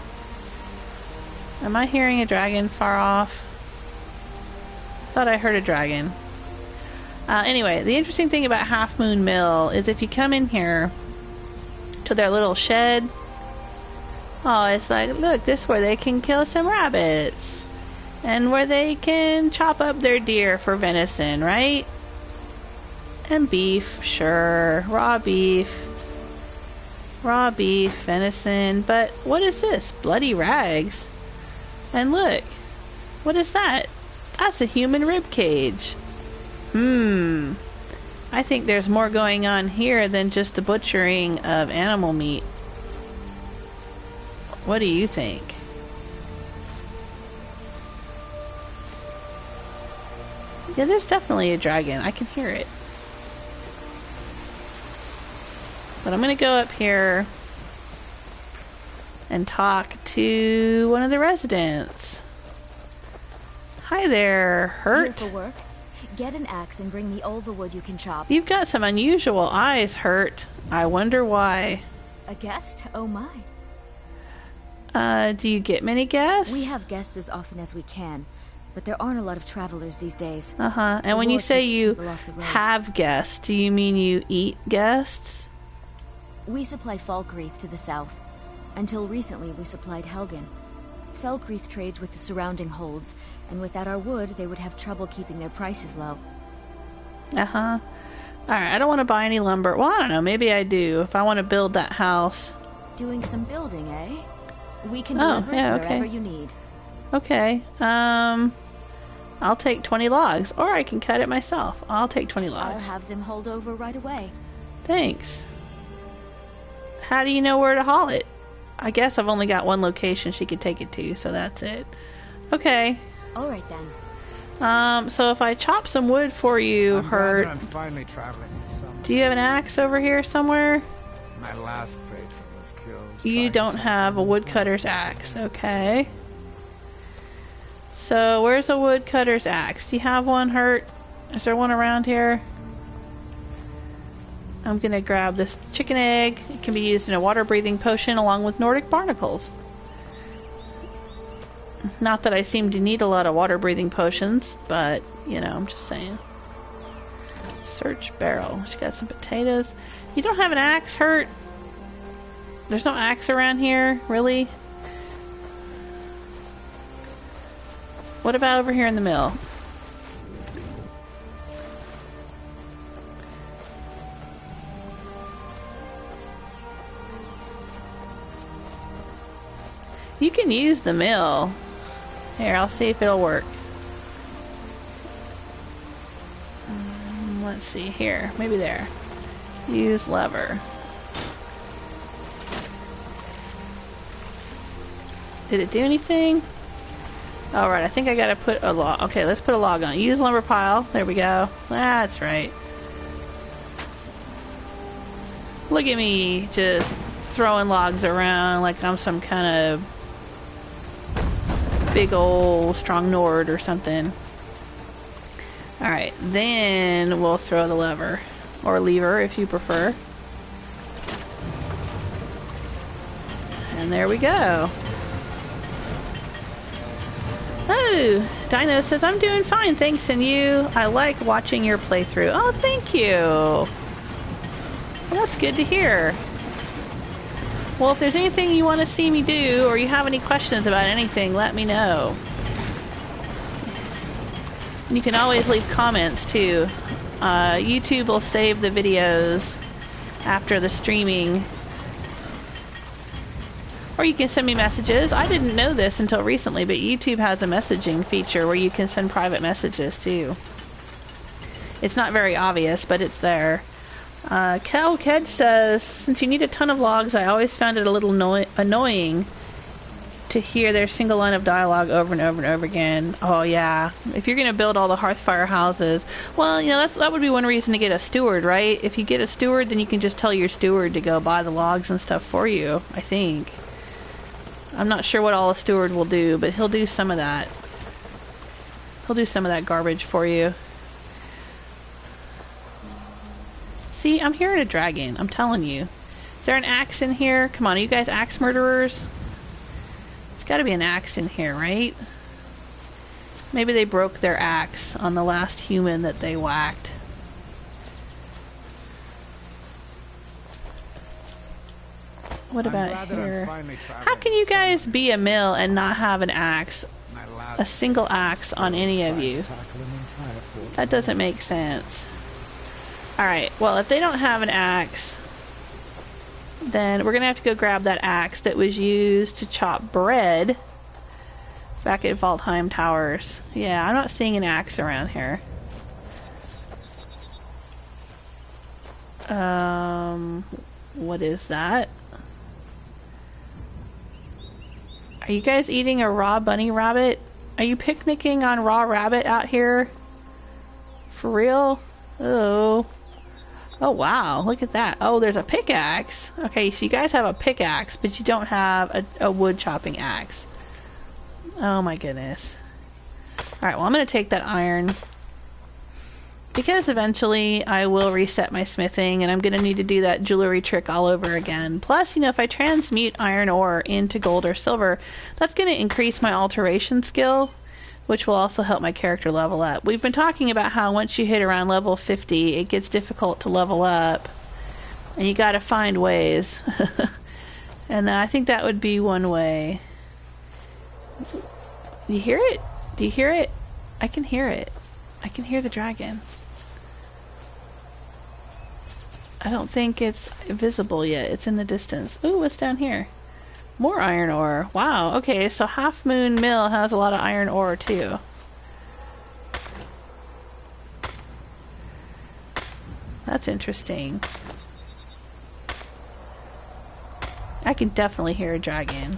Am I hearing a dragon far off? I thought I heard a dragon. Anyway, the interesting thing about Half Moon Mill is if you come in here to their little shed, oh, it's like, look, this is where they can kill some rabbits. And where they can chop up their deer for venison, right? And beef, sure. Raw beef. Raw beef, venison. But what is this? Bloody rags. And look. What is that? That's a human rib cage. I think there's more going on here than just the butchering of animal meat. What do you think? Yeah, there's definitely a dragon. I can hear it. But I'm going to go up here and talk to one of the residents. Hi there, Hurt. Here for work. Get an axe and bring me all the wood you can chop. You've got some unusual eyes, Hurt. I wonder why. A guest? Oh my. Do you get many guests? We have guests as often as we can, but there aren't a lot of travelers these days. And The when you war say keeps you people off the roads. have guests, do you mean you eat guests? We supply Falkreath to the south. Until recently, we supplied Helgen. Falkreath trades with the surrounding holds, and without our wood, they would have trouble keeping their prices low. Alright, I don't want to buy any lumber. Well, I don't know, maybe I do, if I want to build that house. Doing some building, eh? We can deliver it wherever you need. Okay, I'll take 20 logs, or I can cut it myself. I'll take 20 logs. I'll have them hauled over right away. Thanks. How do you know where to haul it? I guess I've only got one location she could take it to, so that's it. Okay. Alright then. So if I chop some wood for you, Hurt, I'm finally traveling in some. do you have an axe over here somewhere? My last patron was killed. You don't have a woodcutter's axe, okay. So where's a woodcutter's axe? Do you have one, Hurt? Is there one around here? I'm gonna grab this chicken egg. It can be used in a water-breathing potion along with Nordic barnacles. Not that I seem to need a lot of water-breathing potions, but, you know, I'm just saying. Search barrel. She got some potatoes. You don't have an axe, Hurt? There's no axe around here, really? What about over here in the mill? You can use the mill. Here, I'll see if it'll work. Let's see here. Maybe there. Use lever. Did it do anything? Alright, I think I gotta put a log. Okay, let's put a log on. Use lumber pile. There we go. That's right. Look at me just throwing logs around like I'm some kind of big old strong Nord or something. Alright, then we'll throw the lever. Or lever if you prefer. And there we go. Oh, Dino says, I'm doing fine, thanks, and you? I like watching your playthrough. Oh, thank you. Well, that's good to hear. Well, if there's anything you want to see me do, or you have any questions about anything, let me know. And you can always leave comments, too. YouTube will save the videos after the streaming. Or you can send me messages. I didn't know this until recently, but YouTube has a messaging feature where you can send private messages too. It's not very obvious, but it's there. Kel Kedge says, since you need a ton of logs, I always found it a little annoying to hear their single line of dialogue over and over and over again. Oh yeah, if you're gonna build all the Hearthfire houses, well, you know, that would be one reason to get a steward, right? If you get a steward, then you can just tell your steward to go buy the logs and stuff for you, I think. I'm not sure what all a steward will do, but he'll do some of that. He'll do some of that garbage for you. See, I'm hearing a dragon. I'm telling you. Is there an axe in here? Come on, are you guys axe murderers? There's got to be an axe in here, right? Maybe they broke their axe on the last human that they whacked. What about here? How can you guys be a mill and not have an axe? A single axe on any of you? That doesn't make sense. Alright, well, if they don't have an axe, then we're going to have to go grab that axe that was used to chop bread back at Valtheim Towers. Yeah, I'm not seeing an axe around here. What is that? Are you guys eating a raw bunny rabbit? Are you picnicking on raw rabbit out here? For real? Oh. Oh wow, look at that. Oh, there's a pickaxe. Okay, so you guys have a pickaxe, but you don't have a wood chopping axe. Oh my goodness. Alright, well I'm going to take that iron. Because eventually I will reset my smithing and I'm going to need to do that jewelry trick all over again. Plus, you know, if I transmute iron ore into gold or silver, that's going to increase my alteration skill, which will also help my character level up. We've been talking about how once you hit around level 50, it gets difficult to level up. And you got to find ways. And I think that would be one way. Do you hear it? Do you hear it? I can hear it. I can hear the dragon. I don't think it's visible yet. It's in the distance. Ooh, what's down here? More iron ore. Wow, okay, so Half Moon Mill has a lot of iron ore too. That's interesting. I can definitely hear a dragon.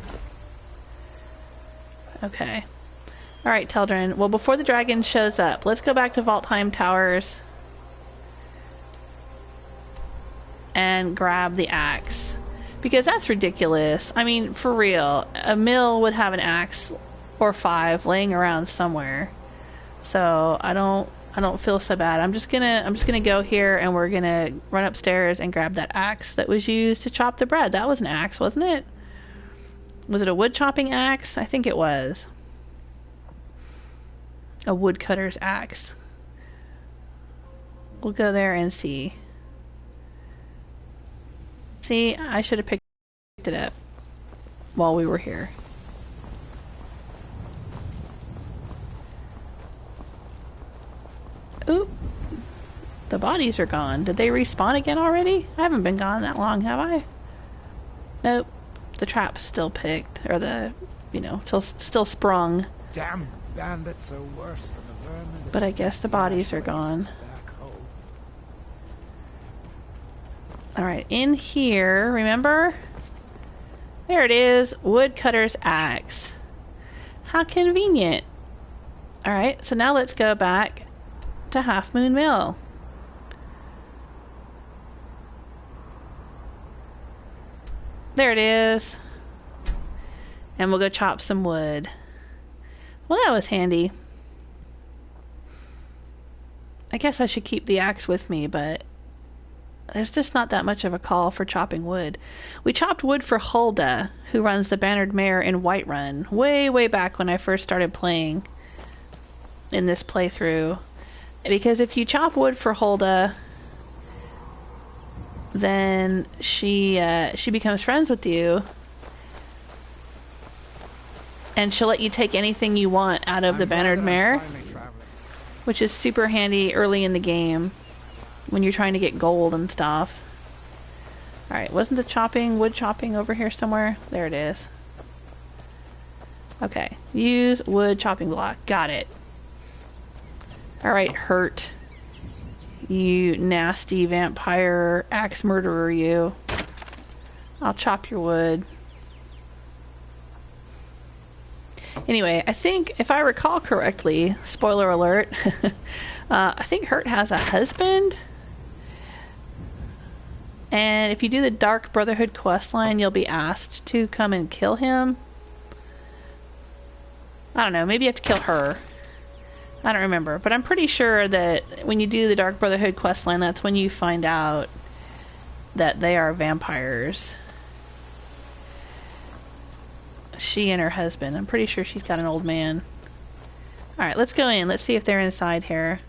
Okay. Alright, Teldrin. Well, before the dragon shows up, let's go back to Valtheim Towers and grab the axe. Because that's ridiculous. I mean, for real. A mill would have an axe or 5 laying around somewhere. So I don't feel so bad. I'm just gonna go here and we're gonna run upstairs and grab that axe that was used to chop the bread. That was an axe, wasn't it? Was it a wood chopping axe? I think it was. A woodcutter's axe. We'll go there and see. See, I should have picked it up while we were here. Oop. The bodies are gone. Did they respawn again already? I haven't been gone that long, have I? Nope. The trap's still picked. Or the, you know, still sprung. Damn bandits are worse than the vermin. But I guess the bodies are gone. Alright, in here, remember? There it is, woodcutter's axe. How convenient. Alright, so now let's go back to Half Moon Mill. There it is. And we'll go chop some wood. Well, that was handy. I guess I should keep the axe with me, but there's just not that much of a call for chopping wood. We chopped wood for Hulda, who runs the Bannered Mare in Whiterun, way back when I first started playing in this playthrough. Because if you chop wood for Hulda, then she becomes friends with you, and she'll let you take anything you want out of the Bannered Mare, which is super handy early in the game when you're trying to get gold and stuff. Alright, wasn't the wood chopping over here somewhere? There it is. Okay, use wood chopping block. Got it. Alright, Hurt. You nasty vampire axe murderer, you. I'll chop your wood. Anyway, I think, if I recall correctly, spoiler alert, I think Hurt has a husband. And if you do the Dark Brotherhood questline, you'll be asked to come and kill him. I don't know, maybe you have to kill her. I don't remember, but I'm pretty sure that when you do the Dark Brotherhood questline, that's when you find out that they are vampires. She and her husband. I'm pretty sure she's got an old man. Alright, let's go in. Let's see if they're inside here.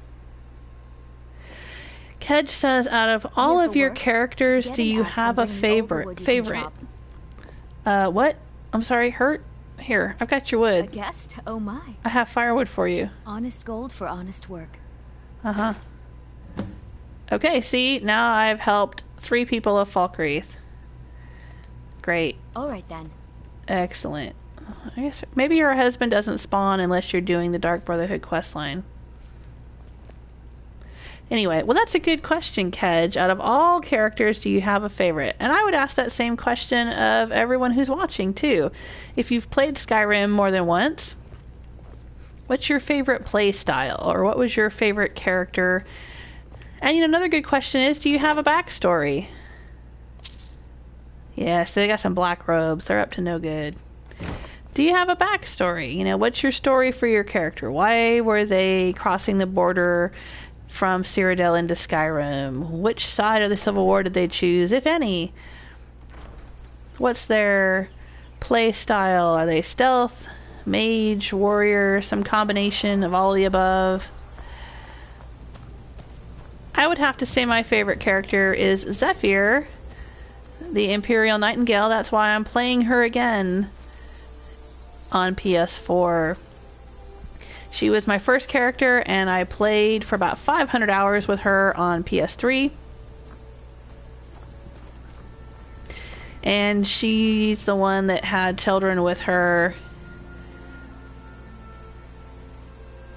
Kedge says, out of all of your characters, do you have a favorite? What? I'm sorry, Hurt? Here, I've got your wood. A guest? Oh my. I have firewood for you. Honest gold for honest work. Uh-huh. Okay, see, now I've helped 3 people of Falkreath. Great. Alright then. Excellent. I guess maybe your husband doesn't spawn unless you're doing the Dark Brotherhood questline. Anyway, well, that's a good question, Kedge. Out of all characters, do you have a favorite? And I would ask that same question of everyone who's watching, too. If you've played Skyrim more than once, what's your favorite play style? Or what was your favorite character? And, another good question is, do you have a backstory? Yes, they got some black robes. They're up to no good. Do you have a backstory? What's your story for your character? Why were they crossing the border from Cyrodiil into Skyrim? Which side of the Civil War did they choose, if any? What's their play style? Are they stealth, mage, warrior, some combination of all the above? I would have to say my favorite character is Zephyr, the Imperial Nightingale. That's why I'm playing her again on PS4. She was my first character, and I played for about 500 hours with her on PS3. And she's the one that had children with her.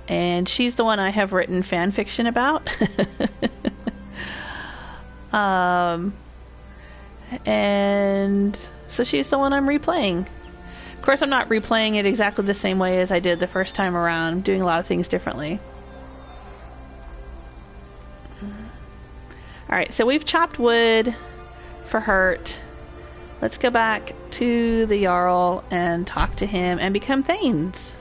And she's the one I have written fanfiction about. And so she's the one I'm replaying. Of course, I'm not replaying it exactly the same way as I did the first time around. I'm doing a lot of things differently. Alright, so we've chopped wood for Hurt. Let's go back to the Jarl and talk to him and become thanes.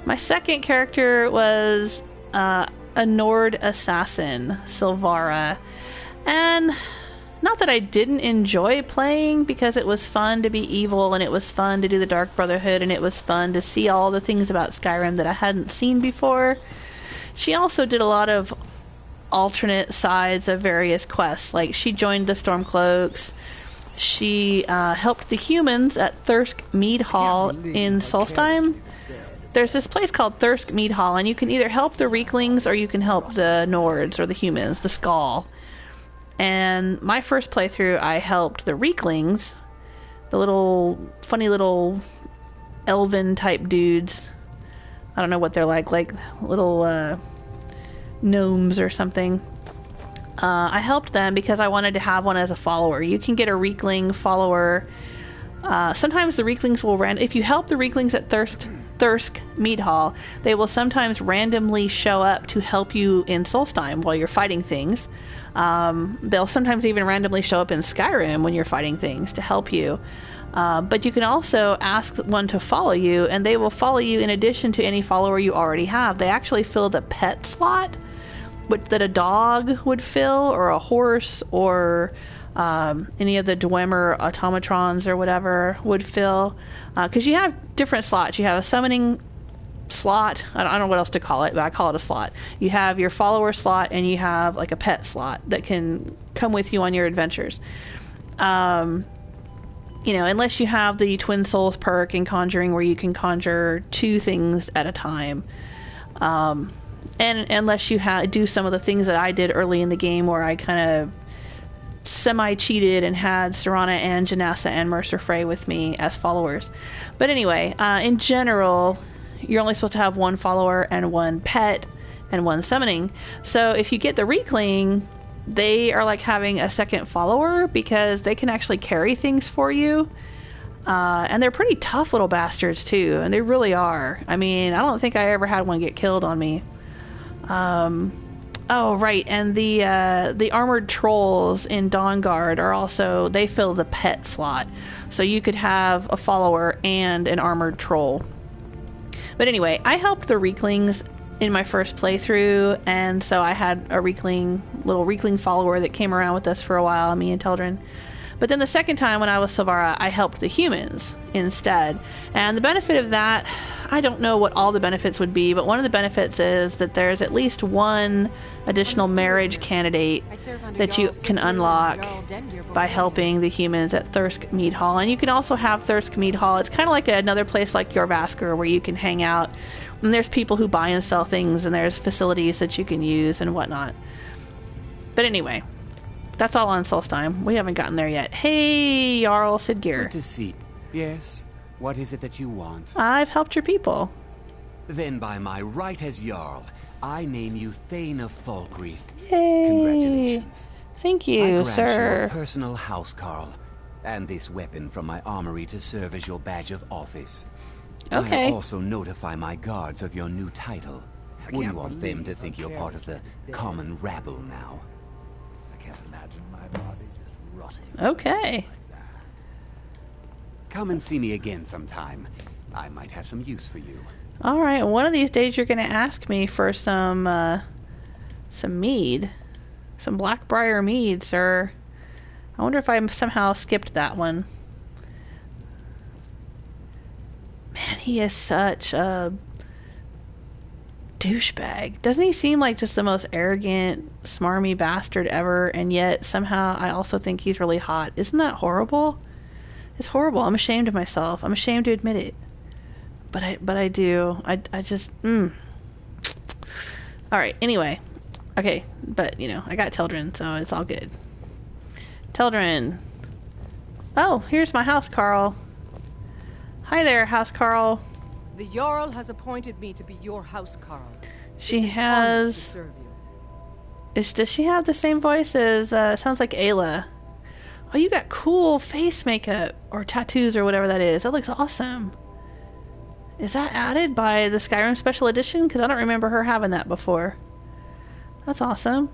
My second character was a Nord assassin, Silvara. And not that I didn't enjoy playing, because it was fun to be evil, and it was fun to do the Dark Brotherhood, and it was fun to see all the things about Skyrim that I hadn't seen before. She also did a lot of alternate sides of various quests. Like, she joined the Stormcloaks. She helped the humans at Thirsk Mead Hall in Solstheim. There's this place called Thirsk Mead Hall, and you can either help the Reeklings or you can help the Nords or the humans, the Skull. And my first playthrough, I helped the Reeklings, the little funny little elven type dudes. I don't know what they're like little gnomes or something. I helped them because I wanted to have one as a follower. You can get a Reekling follower. Sometimes the Reeklings will if you help the Reeklings at Thirsk Thirsk Mead Hall. They will sometimes randomly show up to help you in Solstheim while you're fighting things. They'll sometimes even randomly show up in Skyrim when you're fighting things to help you. But you can also ask one to follow you, and they will follow you in addition to any follower you already have. They actually fill the pet slot that a dog would fill, or a horse, or any of the Dwemer automatrons or whatever would fill. Because you have different slots. You have a summoning slot. I don't know what else to call it, but I call it a slot. You have your follower slot, and you have like a pet slot that can come with you on your adventures. Unless you have the Twin Souls perk in Conjuring, where you can conjure 2 things at a time. And unless you do some of the things that I did early in the game, where I kind of semi-cheated and had Serana and Janassa and Mercer Frey with me as followers. But anyway, in general, you're only supposed to have 1 follower and 1 pet and 1 summoning. So if you get the Reekling, they are like having a second follower, because they can actually carry things for you. And they're pretty tough little bastards too, and they really are. I mean, I don't think I ever had one get killed on me. Oh, right, and the armored trolls in Dawnguard are also, they fill the pet slot. So you could have a follower and an armored troll. But anyway, I helped the Reeklings in my first playthrough, and so I had a little Reekling follower that came around with us for a while, me and Teldrin. But then the second time when I was Silvara, I helped the humans instead. And the benefit of that, I don't know what all the benefits would be, but one of the benefits is that there's at least 1 additional marriage candidate that you can unlock by helping the humans at Thirsk Mead Hall. And you can also have Thirsk Mead Hall. It's kind of like another place like Jorvaskr, where you can hang out. And there's people who buy and sell things, and there's facilities that you can use and whatnot. But anyway, that's all on Solstheim. We haven't gotten there yet. Hey, Jarl Sidgeir. Good to see. Yes? What is it that you want? I've helped your people. Then by my right as Jarl, I name you Thane of Falkreath. Yay. Congratulations. Thank you, I grant sir. you a personal housecarl, and this weapon from my armory to serve as your badge of office. Okay. I'll also notify my guards of your new title. Wouldn't want them to think you're part of the common rabble now. I can't imagine my body just rotting. Okay. Like that. Come and see me again sometime. I might have some use for you. All right. One of these days, you're going to ask me for some mead, some Blackbriar mead, sir. I wonder if I somehow skipped that one. Man, he is such a douchebag. Doesn't he seem like just the most arrogant, smarmy bastard ever? And yet, somehow, I also think he's really hot. Isn't that horrible? It's horrible. I'm ashamed of myself. I'm ashamed to admit it. But I do. I just, All right, anyway. Okay, but, I got Teldrin, so it's all good. Teldrin. Oh, here's my housecarl. Hi there, housecarl. The Jarl has appointed me to be your housecarl. She has... To serve you. Does she have the same voice as, sounds like Ayla. Oh, you got cool face makeup, or tattoos, or whatever that is. That looks awesome. Is that added by the Skyrim Special Edition? Because I don't remember her having that before. That's awesome.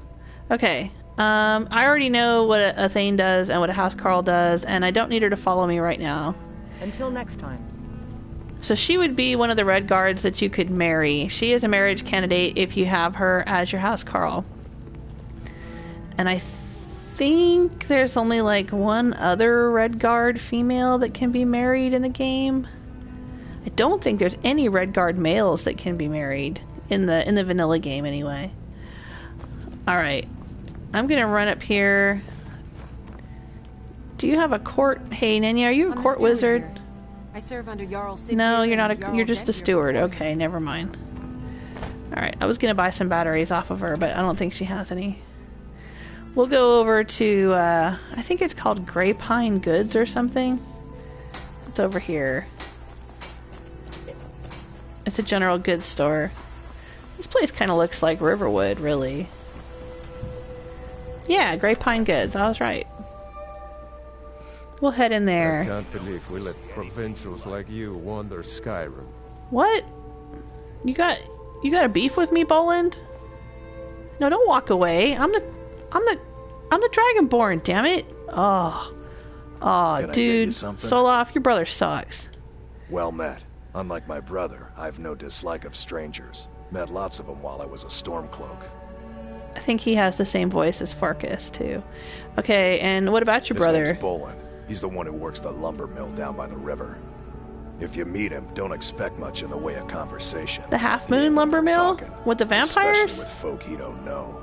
Okay. I already know what a thane does and what a housecarl does, and I don't need her to follow me right now. Until next time. So she would be one of the Redguards that you could marry. She is a marriage candidate if you have her as your housecarl. And I think there's only like one other Redguard female that can be married in the game. I don't think there's any Redguard males that can be married in the vanilla game anyway. All right. I'm going to run up here. Do you have a court? Hey, Nenya, are you a court wizard? Here. I serve under Jarl Sigurd. No, you're not. Jarl You're just a steward. before. Okay, never mind. All right, I was gonna buy some batteries off of her, but I don't think she has any. We'll go over to. I think it's called Grey Pine Goods or something. It's over here. It's a general goods store. This place kind of looks like Riverwood, really. Yeah, Grey Pine Goods. I was right. We'll head in there. I can't believe we let provincials like you wander Skyrim. What? You got a beef with me, Boland? No, don't walk away. I'm the Dragonborn, damn it. Oh, dude. Soloff, your brother sucks. Well met. Unlike my brother, I've no dislike of strangers. Met lots of them while I was a Stormcloak. I think he has the same voice as Farkas, too. Okay, and what about your brother? His name's Bolin. He's the one who works the lumber mill down by the river. If you meet him, don't expect much in the way of conversation. The Half Moon lumber mill? With the vampires? Especially with folk he don't know.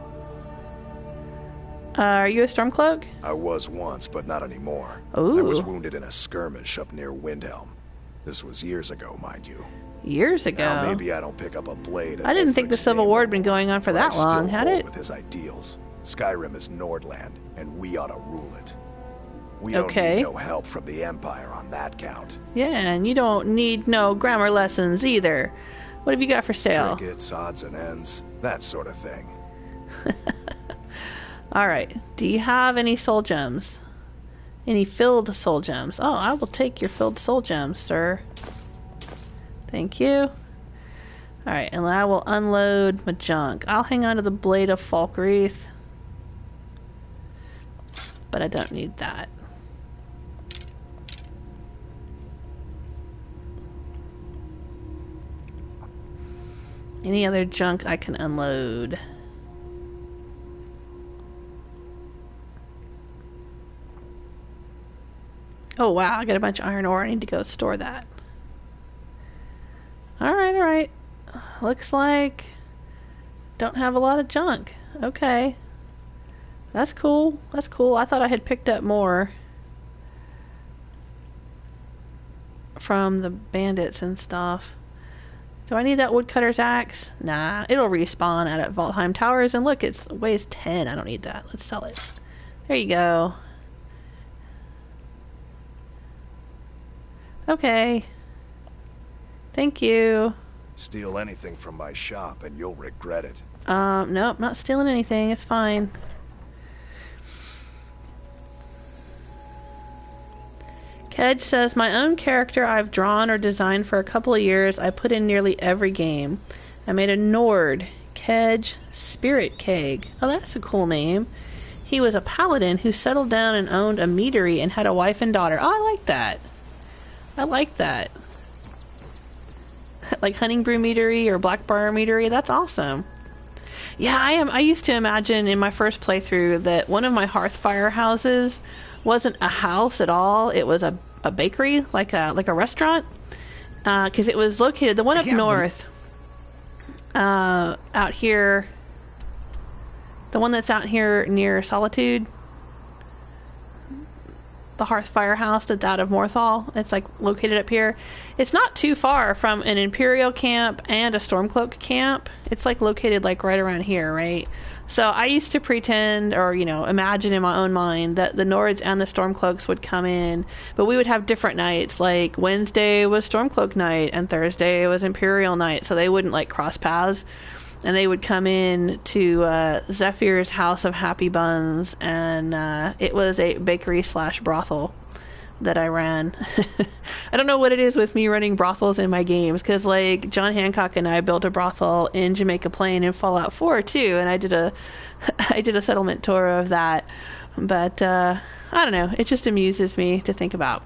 Are you a Stormcloak? I was once, but not anymore. Ooh. I was wounded in a skirmish up near Windhelm. This was years ago, mind you. Years ago? Now maybe I don't pick up a blade. I didn't think the Civil War had been going on for that long, had it? With his ideals. Skyrim is Nordland, and we ought to rule it. We don't need no help from the Empire on that count. Yeah, and you don't need no grammar lessons either. What have you got for sale? Trinkets, odds and ends, that sort of thing. Alright, do you have any soul gems? Any filled soul gems? Oh, I will take your filled soul gems, sir. Thank you. Alright, and I will unload my junk. I'll hang on to the Blade of Falkreath. But I don't need that. Any other junk I can unload? Oh wow, I got a bunch of iron ore. I need to go store that. Alright. Looks like don't have a lot of junk. Okay. That's cool. I thought I had picked up more from the bandits and stuff. Do I need that woodcutter's axe? Nah, it'll respawn out at Valtheim Towers, and look, it weighs 10. I don't need that. Let's sell it. There you go. Okay. Thank you. Steal anything from my shop and you'll regret it. Nope, not stealing anything. It's fine. Kedge says, my own character I've drawn or designed for a couple of years. I put in nearly every game. I made a Nord, Kedge Spirit Keg. Oh, that's a cool name. He was a paladin who settled down and owned a meadery and had a wife and daughter. Oh, I like that. Like Hunting Brew Meadery or Blackbriar Meadery. That's awesome. Yeah, I used to imagine in my first playthrough that one of my Hearthfire houses wasn't a house at all. It was a bakery, like a restaurant. Because it was located, the one up north, out here, the one that's out here near Solitude, the Hearthfire house that's out of Morthal. It's like located up here. It's not too far from an Imperial camp and a Stormcloak camp. It's like located like right around here, right? So I used to pretend, or imagine in my own mind that the Nords and the Stormcloaks would come in, but we would have different nights. Like Wednesday was Stormcloak night and Thursday was Imperial night, so they wouldn't like cross paths. And they would come in to Zephyr's House of Happy Buns, and it was a bakery / brothel that I ran. I don't know what it is with me running brothels in my games, because like John Hancock and I built a brothel in Jamaica Plain in Fallout 4 too, and I did a settlement tour of that. But I don't know, it just amuses me to think about.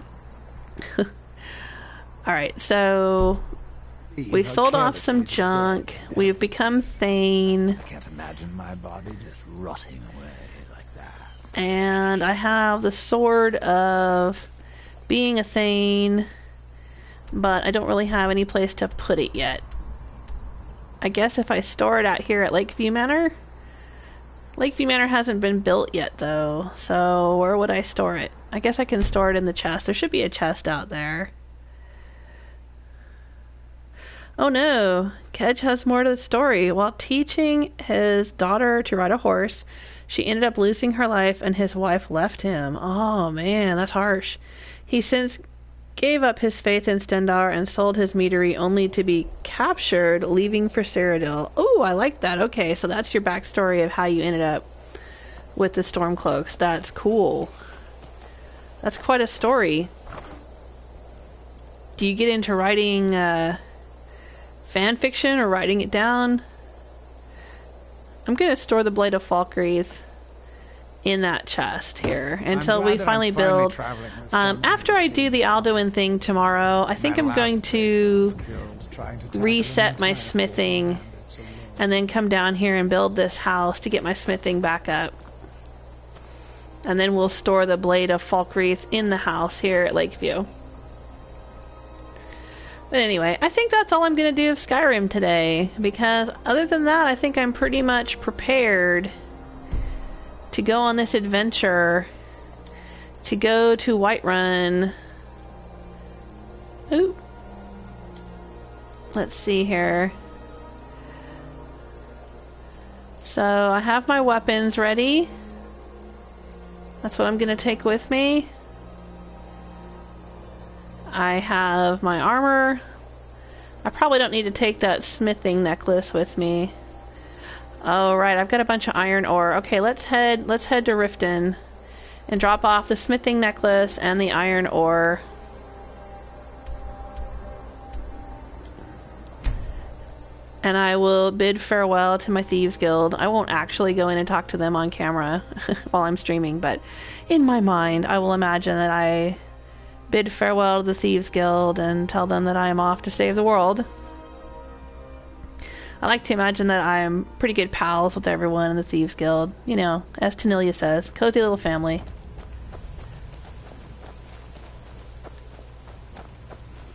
Alright, so we sold off some junk. We've become Thane. I can't imagine my body just rotting away like that. And I have the sword of being a Thane, but I don't really have any place to put it yet. I guess if I store it out here at Lakeview Manor. Lakeview Manor hasn't been built yet though, so where would I store it? I guess I can store it in the chest. There should be a chest out there. Oh no, Kedge has more to the story. While teaching his daughter to ride a horse, she ended up losing her life and his wife left him. Oh man, that's harsh. He since gave up his faith in Stendarr and sold his meadery only to be captured, leaving for Cyrodiil. Oh, I like that. Okay, so that's your backstory of how you ended up with the Stormcloaks. That's cool. That's quite a story. Do you get into writing fanfiction or writing it down. I'm going to store the Blade of Falkreath in that chest here until we finally build. After I do the Alduin thing tomorrow, I think I'm going to reset my smithing and then come down here and build this house to get my smithing back up. And then we'll store the Blade of Falkreath in the house here at Lakeview. But anyway, I think that's all I'm going to do of Skyrim today, because other than that, I think I'm pretty much prepared to go on this adventure, to go to Whiterun. Ooh. Let's see here. So I have my weapons ready. That's what I'm going to take with me. I have my armor. I probably don't need to take that smithing necklace with me. Oh, right, I've got a bunch of iron ore. Okay, let's head to Riften and drop off the smithing necklace and the iron ore. And I will bid farewell to my Thieves Guild. I won't actually go in and talk to them on camera while I'm streaming, but in my mind, I will imagine that I bid farewell to the Thieves Guild and tell them that I am off to save the world. I like to imagine that I'm pretty good pals with everyone in the Thieves Guild. You know, as Tanilia says, cozy little family.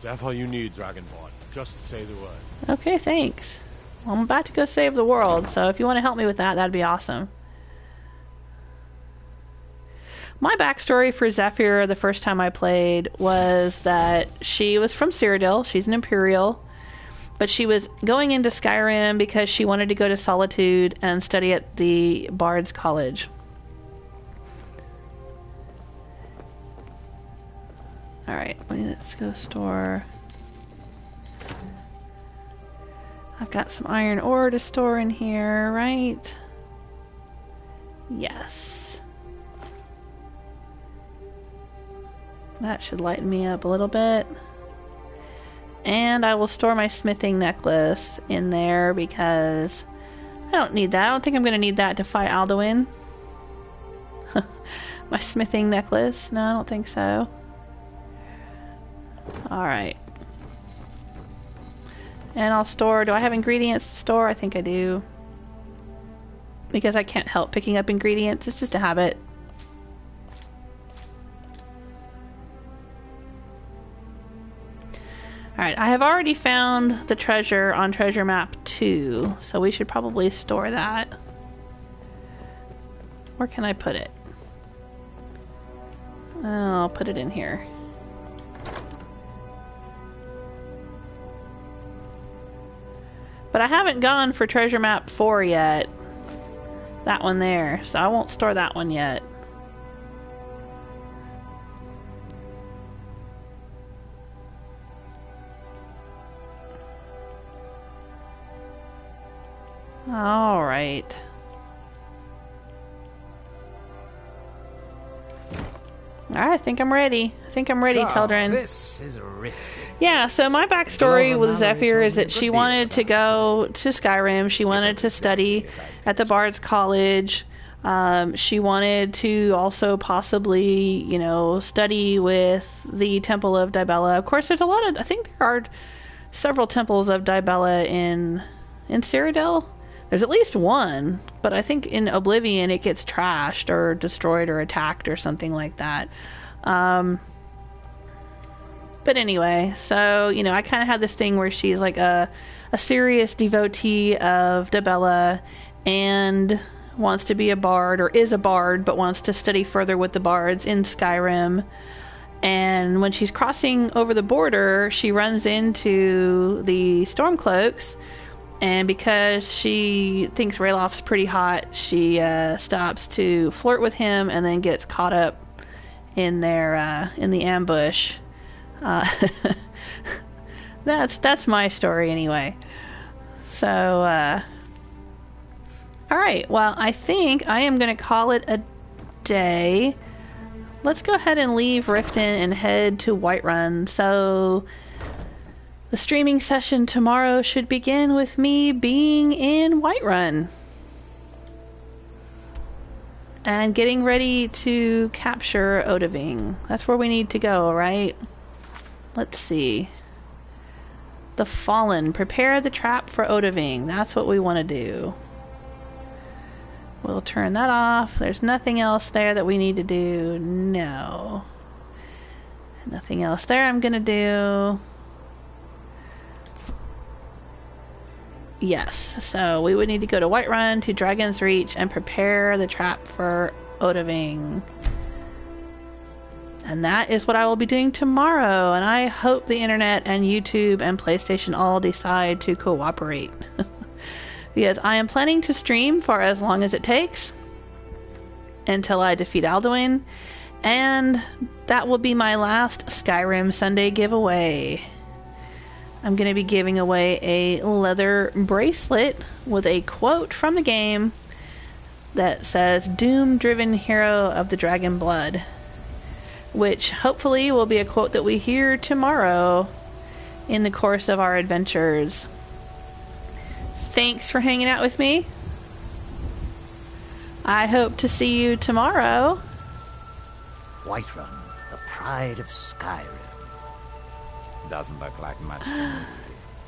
That's all you need, Dragonborn. Just say the word. Okay, thanks. Well, I'm about to go save the world, so if you want to help me with that, that'd be awesome. My backstory for Zephyr the first time I played was that she was from Cyrodiil. She's an Imperial. But she was going into Skyrim because she wanted to go to Solitude and study at the Bard's College. Alright, let's go store. I've got some iron ore to store in here, right? Yes. That should lighten me up a little bit. And I will store my smithing necklace in there because I don't need that. I don't think I'm going to need that to fight Alduin. My smithing necklace? No, I don't think so. Alright. And I'll store... Do I have ingredients to store? I think I do. Because I can't help picking up ingredients. It's just a habit. Alright, I have already found the treasure on treasure map 2, so we should probably store that. Where can I put it? Oh, I'll put it in here. But I haven't gone for treasure map 4 yet. That one there, so I won't store that one yet. All right. All right, I think I'm ready. Teldrin. This is a rift. Yeah, so my backstory with Zephyr is that she wanted to go to Skyrim. She wanted to study at the Bard's College. She wanted to also possibly, you know, study with the Temple of Dibella. Of course, there's a lot of... I think there are several temples of Dibella in Cyrodiil. There's at least one, but I think in Oblivion it gets trashed or destroyed or attacked or something like that. But anyway, so, you know, I kind of had this thing where she's like a serious devotee of Dibella and wants to be a bard, or is a bard, but wants to study further with the bards in Skyrim. And when she's crossing over the border, she runs into the Stormcloaks. And because she thinks Raylof's pretty hot, she stops to flirt with him and then gets caught up in their in the ambush. That's my story anyway. So, all right. Well, I think I am going to call it a day. Let's go ahead and leave Riften and head to Whiterun. So... The streaming session tomorrow should begin with me being in Whiterun and getting ready to capture Odahviing. That's where we need to go, right? Let's see. The Fallen. Prepare the trap for Odahviing. That's what we want to do. We'll turn that off. There's nothing else there that we need to do. No. Nothing else there I'm going to do. Yes, so we would need to go to Whiterun, to Dragon's Reach, and prepare the trap for Odahviing. And that is what I will be doing tomorrow, and I hope the internet and YouTube and PlayStation all decide to cooperate. Because I am planning to stream for as long as it takes until I defeat Alduin, and that will be my last Skyrim Sunday giveaway. I'm going to be giving away a leather bracelet with a quote from the game that says, "Doom-driven hero of the dragon blood," which hopefully will be a quote that we hear tomorrow in the course of our adventures. Thanks for hanging out with me. I hope to see you tomorrow. Whiterun, the pride of Skyrim. Doesn't look like much to me.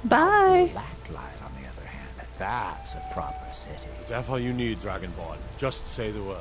Bye. Blacklight, on the other hand, that's a proper city. That's all you need, Dragonborn. Just say the word.